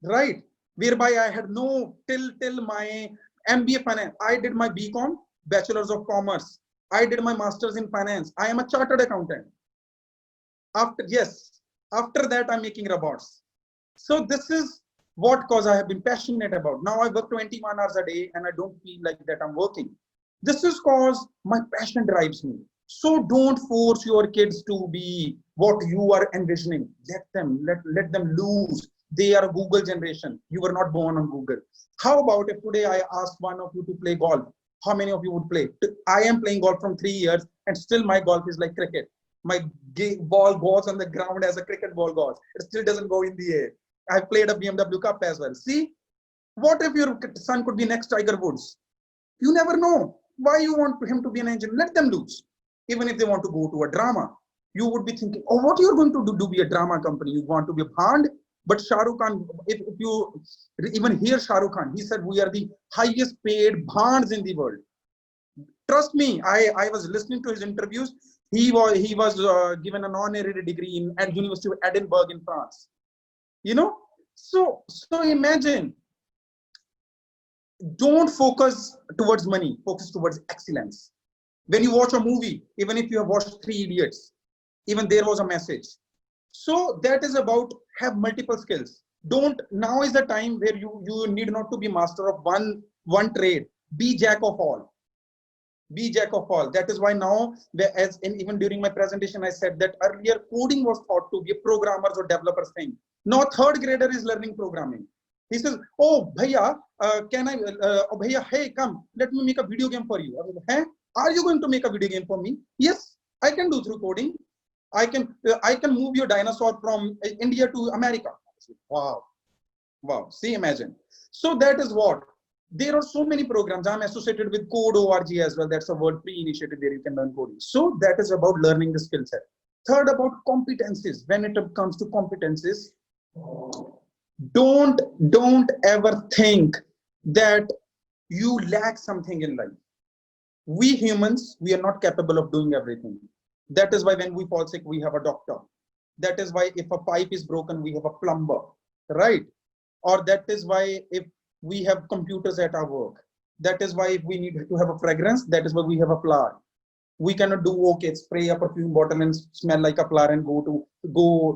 right? Whereby I had no, till my MBA finance. I did my BCom, Bachelor's of Commerce. I did my master's in finance. I am a chartered accountant. After that, I'm making robots. So this is what cause I have been passionate about. Now I work 21 hours a day and I don't feel like that I'm working. This is cause my passion drives me. So don't force your kids to be what you are envisioning. Let them lose. They are a Google generation. You were not born on Google. How about if today I ask one of you to play golf? How many of you would play? I am playing golf from 3 years and still my golf is like cricket. My ball goes on the ground as a cricket ball goes. It still doesn't go in the air. I played a BMW Cup as well. See, what if your son could be next Tiger Woods? You never know. Why you want him to be an engineer? Let them lose. Even if they want to go to a drama, you would be thinking, oh, what you're going to do be a drama company? You want to be a band? But Shah Rukh Khan, if you even hear Shah Rukh Khan, he said we are the highest paid bands in the world. Trust me, I was listening to his interviews. He was given an honorary degree at University of Edinburgh in France. You know, so imagine. Don't focus towards money. Focus towards excellence. When you watch a movie, even if you have watched 3 Idiots, even there was a message. So that is about have multiple skills. Now is the time where you need not to be master of one trade. Be jack of all. Be jack of all. That is why now, even during my presentation, I said that earlier coding was thought to be a programmer's or developer's thing. Now third grader is learning programming. He says, oh, bhaiya, bhaiya, hey, come, let me make a video game for you. Hey, are you going to make a video game for me? Yes, I can do through coding. I can move your dinosaur from India to America. Wow. See, imagine. So that is what. There are so many programs. I'm associated with Code.org as well. That's a world-free initiative there. You can learn coding. So that is about learning the skill set. Third, about competencies. When it comes to competencies, don't ever think that you lack something in life. We humans, we are not capable of doing everything. That is why when we fall sick, we have a doctor. That is why if a pipe is broken, we have a plumber, right? Or that is why if we have computers at our work, that is why if we need to have a fragrance, that is why we have a flower. We cannot do, okay, spray a perfume bottle and smell like a flower and go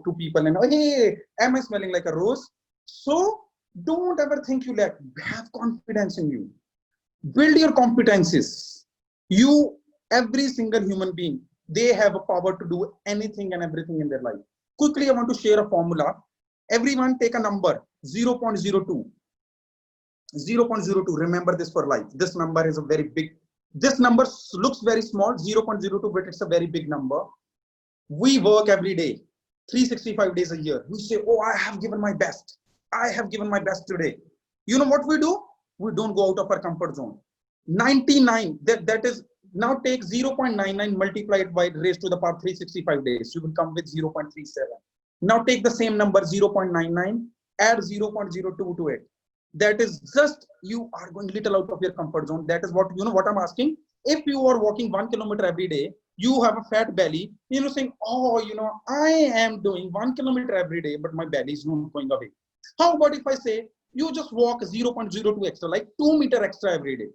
to people and, hey, am I smelling like a rose? So don't ever think you lack. Have confidence in you. Build your competencies. Every single human being, they have a power to do anything and everything in their life. Quickly, I want to share a formula. Everyone take a number, 0.02. 0.02, remember this for life. This number is a very big, this number looks very small, 0.02, but it's a very big number. We work every day, 365 days a year. We say, oh, I have given my best. I have given my best today. You know what we do? We don't go out of our comfort zone. 99, that is Now take 0.99 multiplied by raised to the power 365 days. You will come with 0.37. Now take the same number 0.99, add 0.02 to it. That is just, you are going little out of your comfort zone. That is what, what I'm asking. If you are walking 1 kilometer every day, you have a fat belly, saying, oh, I am doing 1 kilometer every day, but my belly is not going away. How about if I say, you just walk 0.02 extra, like 2 meter extra every day,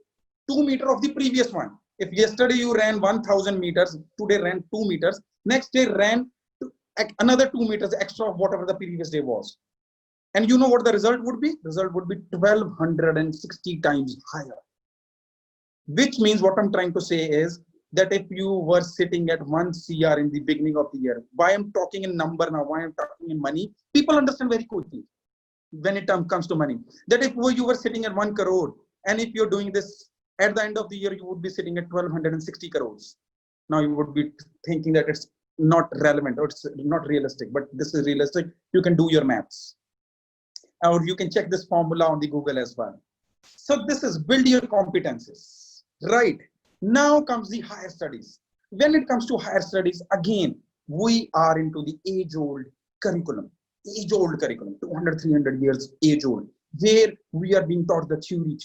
2 meter of the previous one. If yesterday you ran 1000 meters, today ran 2 meters, next day ran another 2 meters extra of whatever the previous day was. And you know what the result would be? Result would be 1260 times higher. Which means what I'm trying to say is that if you were sitting at 1 CR in the beginning of the year, why I'm talking in number now, why I'm talking in money, people understand very quickly when it comes to money. That if you were sitting at 1 crore, and if you're doing this at the end of the year, you would be sitting at 1260 crores. Now you would be thinking that it's not relevant or it's not realistic, but this is realistic. You can do your maths. Or you can check this formula on the Google as well. So this is build your competences, right? Now comes the higher studies. When it comes to higher studies, again, we are into the age-old curriculum, 200, 300 years age-old, where we are being taught the theory,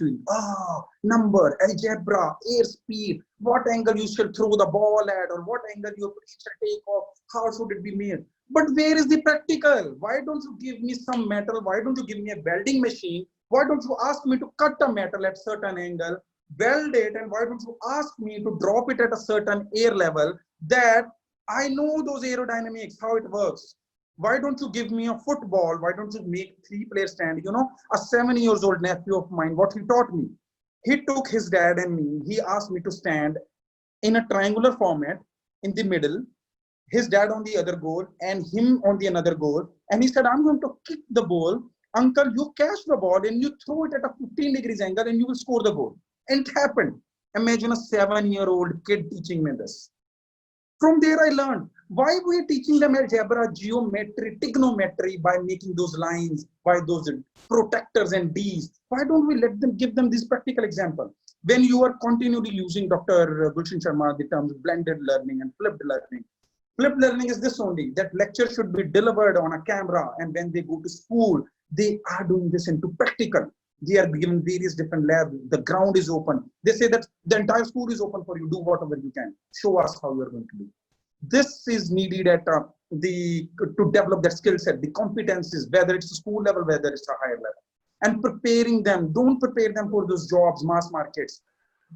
number, algebra, airspeed, what angle you should throw the ball at, or what angle you should take off, how should it be made. But where is the practical? Why don't you give me some metal? Why don't you give me a welding machine? Why don't you ask me to cut a metal at certain angle, weld it, and why don't you ask me to drop it at a certain air level that I know those aerodynamics, how it works? Why don't you give me a football? Why don't you make 3-player stand? A 7-year-old nephew of mine, what he taught me, he took his dad and me, he asked me to stand in a triangular format in the middle, his dad on the other goal and him on the another goal. And he said, I'm going to kick the ball. Uncle, you catch the ball and you throw it at a 15 degrees angle and you will score the goal. And it happened. Imagine a 7-year-old kid teaching me this. From there, I learned why we are teaching them algebra, geometry, trigonometry by making those lines, by those protectors and Ds. Why don't we give them this practical example? When you are continually using Dr. Gulshan Sharma, the terms blended learning and flipped learning. Flipped learning is this only, that lecture should be delivered on a camera, and when they go to school, they are doing this into practical. They are given various different labs. The ground is open. They say that the entire school is open for you. Do whatever you can. Show us how you are going to do. This is needed at to develop that skill set, the competencies, whether it's a school level, whether it's a higher level, and preparing them. Don't prepare them for those jobs, mass markets.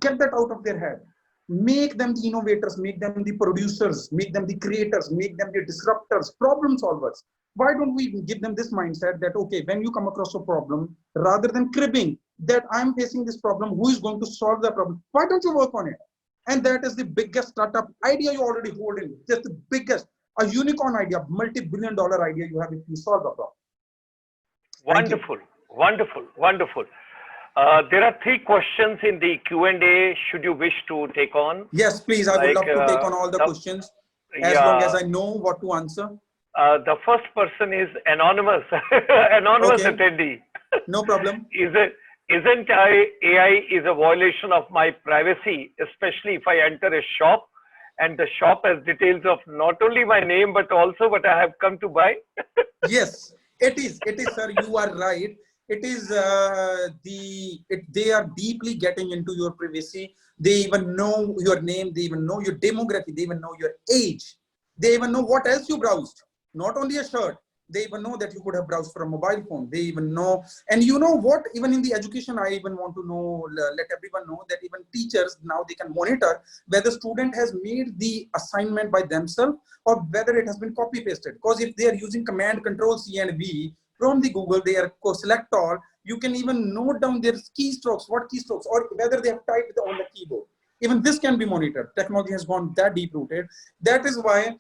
Get that out of their head. Make them the innovators, make them the producers, make them the creators, make them the disruptors, problem solvers. Why don't we give them this mindset that, okay, when you come across a problem, rather than cribbing that I'm facing this problem, who is going to solve the problem? Why don't you work on it? And that is the biggest startup idea you already hold in. Just the biggest, a unicorn idea, multi-billion-dollar idea you have if you solve a problem. Wonderful, wonderful, wonderful. There are 3 questions in the Q&A. Should you wish to take on? Yes, please. I would love to take on all the questions as long as I know what to answer. The first person is anonymous, anonymous attendee. No problem. Isn't AI is a violation of my privacy, especially if I enter a shop and the shop has details of not only my name, but also what I have come to buy? Yes, it is. It is, sir. You are right. It is they are deeply getting into your privacy. They even know your name. They even know your demography. They even know your age. They even know what else you browsed. Not only a shirt. They even know that you could have browsed for a mobile phone. They even know. And you know what? Even in the education, I even want to know, let everyone know that even teachers, now they can monitor whether student has made the assignment by themselves or whether it has been copy pasted. Because if they are using command control C and V from the Google, they are select all. You can even note down their keystrokes, what keystrokes, or whether they have typed on the keyboard. Even this can be monitored. Technology has gone that deep rooted. That is why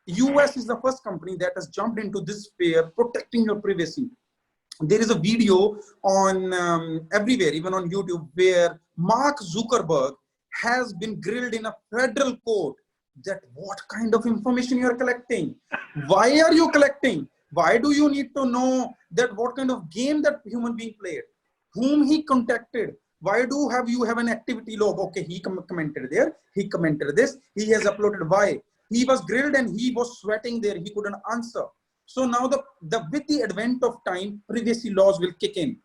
US is the first company that has jumped into this sphere, protecting your privacy. There is a video on everywhere, even on YouTube, where Mark Zuckerberg has been grilled in a federal court that what kind of information you are collecting? Why are you collecting? Why do you need to know that what kind of game that human being played? Whom he contacted? Why do you have an activity log? Okay, he commented there, he commented this, he has uploaded why. He was grilled and he was sweating there, he couldn't answer. So now with the advent of time, privacy laws will kick in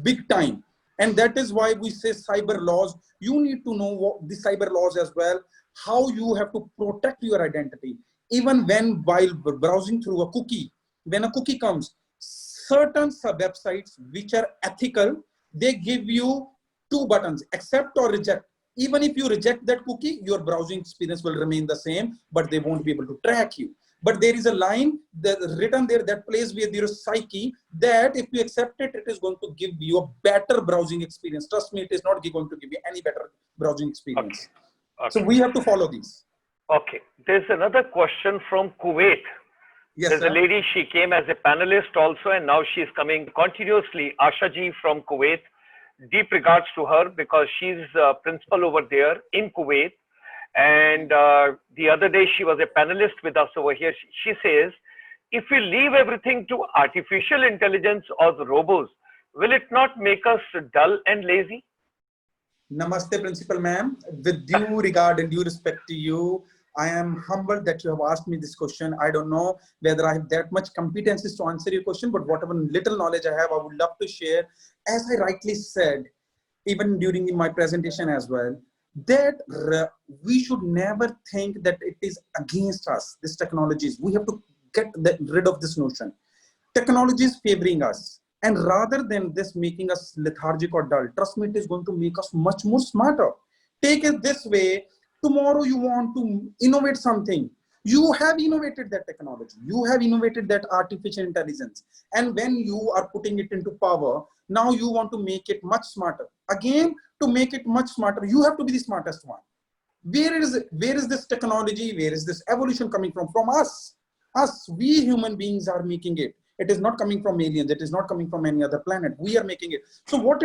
big time. And that is why we say cyber laws. You need to know what the cyber laws as well, how you have to protect your identity. Even while browsing through a cookie, when a cookie comes, certain websites which are ethical, they give you two buttons, accept or reject. Even if you reject that cookie, your browsing experience will remain the same, but they won't be able to track you. But there is a line that written there that plays with your psyche that if you accept it, it is going to give you a better browsing experience. Trust me, it is not going to give you any better browsing experience. Okay. So we have to follow these. Okay. There's another question from Kuwait. Yes, There's sir. a lady, she came as a panelist also, and now she's coming continuously. Asha ji from Kuwait. Deep regards to her because she's principal over there in Kuwait. And the other day she was a panelist with us over here. She says, if we leave everything to artificial intelligence or the robots, will it not make us dull and lazy? Namaste, Principal Ma'am. With due regard and due respect to you, I am humbled that you have asked me this question. I don't know whether I have that much competencies to answer your question, but whatever little knowledge I have, I would love to share. As I rightly said, even during my presentation as well, that we should never think that it is against us, these technologies. We have to get rid of this notion. Technology is favoring us. And rather than this making us lethargic or dull, trust me, it is going to make us much more smarter. Take it this way, tomorrow you want to innovate something. You have innovated that technology. You have innovated that artificial intelligence. And when you are putting it into power, now you want to make it much smarter. Again, to make it much smarter, you have to be the smartest one. Where is this technology? Where is this evolution coming from? From us. We human beings are making it. It is not coming from aliens. It is not coming from any other planet. We are making it. So what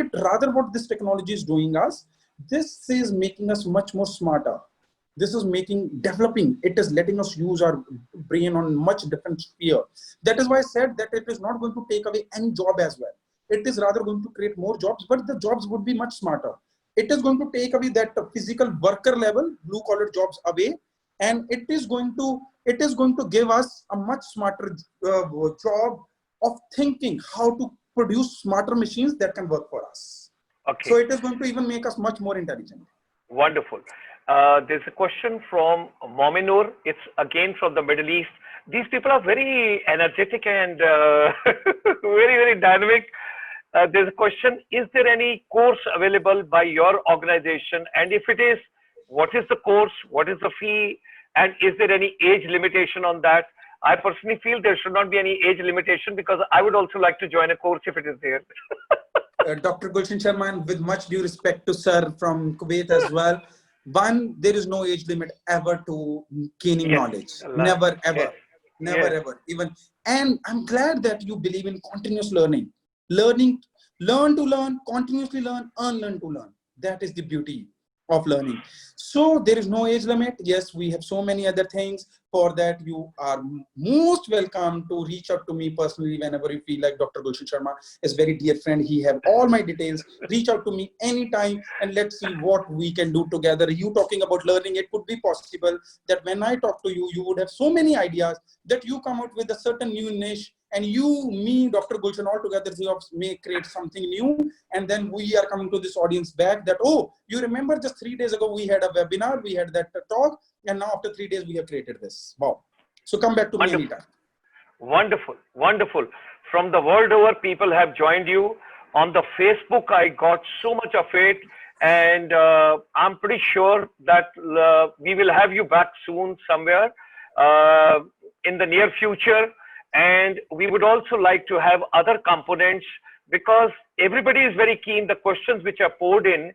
this technology is doing us, this is making us much more smarter. This is developing. It is letting us use our brain on much different sphere. That is why I said that it is not going to take away any job as well. It is rather going to create more jobs, but the jobs would be much smarter. It is going to take away that physical worker level, blue collar jobs away. And it is going to give us a much smarter job of thinking how to produce smarter machines that can work for us. Okay. So it is going to even make us much more intelligent. Wonderful. There's a question from Mominur. It's again from the Middle East. These people are very energetic and very, very dynamic. There's a question, is there any course available by your organization? And if it is, what is the course? What is the fee? And is there any age limitation on that? I personally feel there should not be any age limitation because I would also like to join a course if it is there. Dr. Gulshan Sharma, and with much due respect to sir from Kuwait as well, one, there is no age limit ever to gaining knowledge. Never, ever. Never, ever. Even, and I'm glad that you believe in continuous learning. Learn to learn, continuously learn, unlearn to learn. That is the beauty of learning. So there is no age limit. Yes, we have so many other things. For that, you are most welcome to reach out to me personally whenever you feel like. Dr. Gulshan Sharma is a very dear friend. He have all my details. Reach out to me anytime and let's see what we can do together. You talking about learning, it could be possible that when I talk to you, you would have so many ideas that you come out with a certain new niche. And you, me, Dr. Gulshan, all together may create something new. And then we are coming to this audience back that, oh, you remember just 3 days ago, we had a webinar, we had that talk. And now after 3 days, we have created this. Wow. So come back to me anytime. Wonderful. Wonderful. From the world over, people have joined you. On the Facebook, I got so much of it. And I'm pretty sure that we will have you back soon somewhere in the near future. And we would also like to have other components because everybody is very keen. The questions which are poured in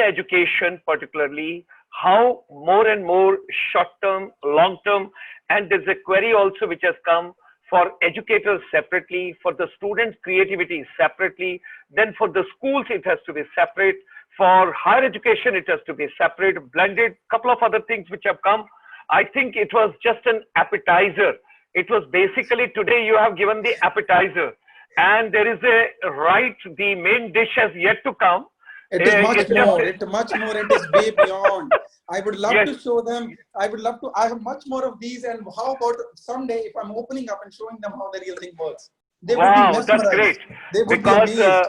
education, particularly, how more and more short-term, long-term, and there's a query also which has come for educators separately, for the students' creativity separately, then for the schools it has to be separate, for higher education it has to be separate, blended, couple of other things which have come. I think it was just an appetizer. It was basically today you have given the appetizer and there is the main dish has yet to come. It is much It's more. just, It much more. It is way beyond. I would love yes. to show them. I would love to. I have much more of these. And how about someday if I'm opening up and showing them how the real thing works, they would be Wow, that's great. mesmerized. They would be amazed.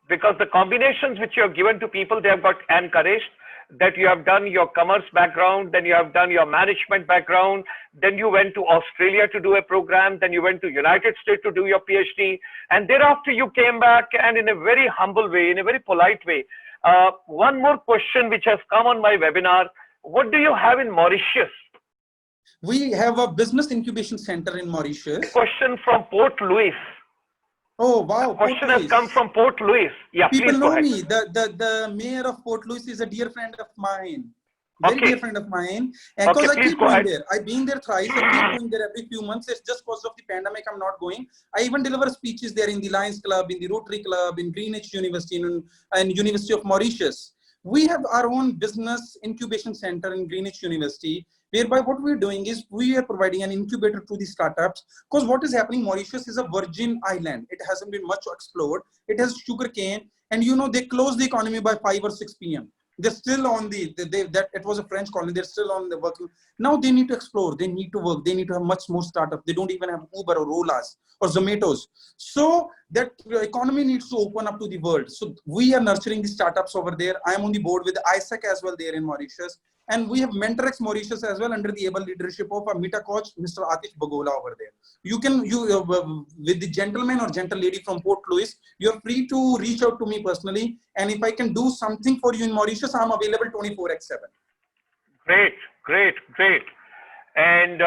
Because the combinations which you have given to people, they have got encouraged that you have done your commerce background, then you have done your management background, then you went to Australia to do a program, then you went to United States to do your PhD, and thereafter you came back and in a very humble way, in a very polite way. One more question which has come on my webinar: what do you have in Mauritius? We have a business incubation center in A Mauritius. question from Port Louis. Oh wow! Question has come from Port Louis. Yeah, People please go know ahead. me. The mayor of Port Louis is a dear friend of mine. Very dear friend of mine. And because I keep going there. I've been there thrice. I keep going there every few months. It's just because of the pandemic I'm not going. I even deliver speeches there in the Lions Club, in the Rotary Club, in Greenwich University, and University of Mauritius. We have our own business incubation center in Greenwich University, whereby what we're doing is we are providing an incubator to the startups. Because what is happening, Mauritius is a virgin island. It hasn't been much explored. It has sugar cane, and you know they close the economy by 5 or 6 p.m. They're still on that it was a French colony. They're still on the working. Now they need to explore. They need to work. They need to have much more startup. They don't even have Uber or Olas or Zomatos. So that economy needs to open up to the world. So we are nurturing the startups over there. I'm on the board with ICSI as well there in Mauritius. And we have MENTORx Mauritius as well under the able leadership of our Meta coach, Mr. Atish Bagola over there. You can, with the gentleman or gentle lady from Port Louis, you're free to reach out to me personally. And if I can do something for you in Mauritius, I'm available 24/7. Great, great, great. And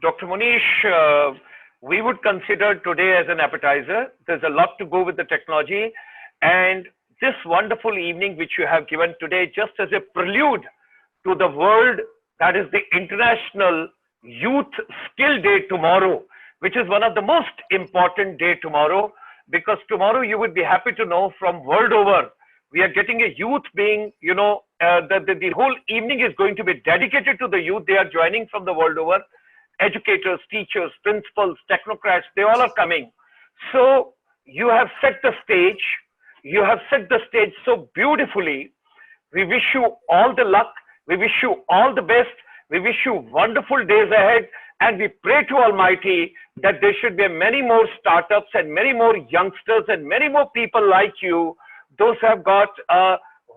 Dr. Munish, we would consider today as an appetizer. There's a lot to go with the technology. And this wonderful evening which you have given today, just as a prelude to the world, that is the International Youth Skill Day tomorrow, which is one of the most important day tomorrow, because tomorrow you would be happy to know from world over, we are getting a youth being, you know, the whole evening is going to be dedicated to the youth. They are joining from the world over. Educators, teachers, principals, technocrats, they all are coming. So you have set the stage. You have set the stage so beautifully. We wish you all the luck. We wish you all the best. We wish you wonderful days ahead. And we pray to Almighty that there should be many more startups and many more youngsters and many more people like you, those who have got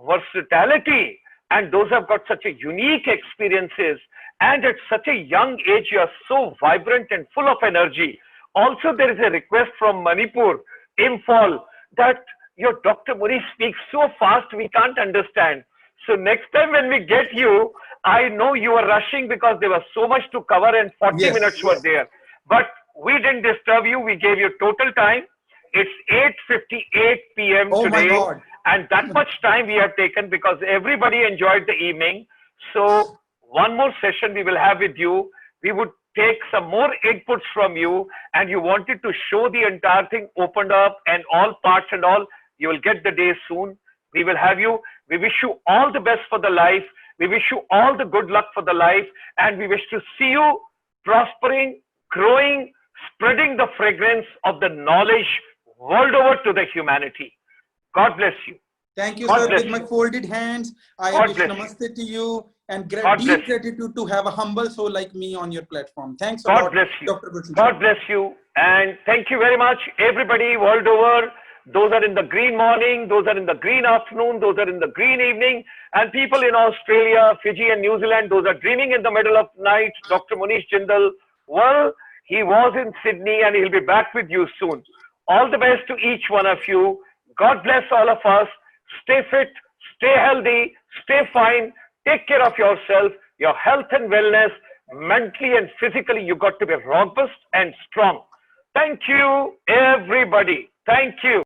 versatility and those who have got such a unique experiences. And at such a young age, you are so vibrant and full of energy. Also, there is a request from Manipur, Imphal, that your Dr. Munish speaks so fast we can't understand. So next time when we get you, I know you are rushing because there was so much to cover and 40 minutes were there. But we didn't disturb you. We gave you total time. It's 8:58 p.m. today. My God. And that much time we have taken because everybody enjoyed the evening. So one more session we will have with you. We would take some more inputs from you, and you wanted to show the entire thing opened up and all parts and all. You will get the day soon. We will have you. We wish you all the best for the life. We wish you all the good luck for the life, and we wish to see you prospering, growing, spreading the fragrance of the knowledge world over to the humanity. God bless you. Thank you, God sir. bless With my you. folded hands, I God wish bless you. namaste to you and deep God bless you. gratitude to have a humble soul like me on your platform. Thanks a God lot, bless you. Dr. Gulshan. God bless you. And thank you very much, everybody world over. Those are in the green morning, those are in the green afternoon, those are in the green evening, and people in Australia, Fiji, and New Zealand, those are dreaming in the middle of night. Dr. Munish Jindal, well, he was in Sydney and he'll be back with you soon. All the best to each one of you. God bless all of us. Stay fit, stay healthy, stay fine, take care of yourself, your health and wellness, mentally and physically. You got to be robust and strong. Thank you, everybody. Thank you.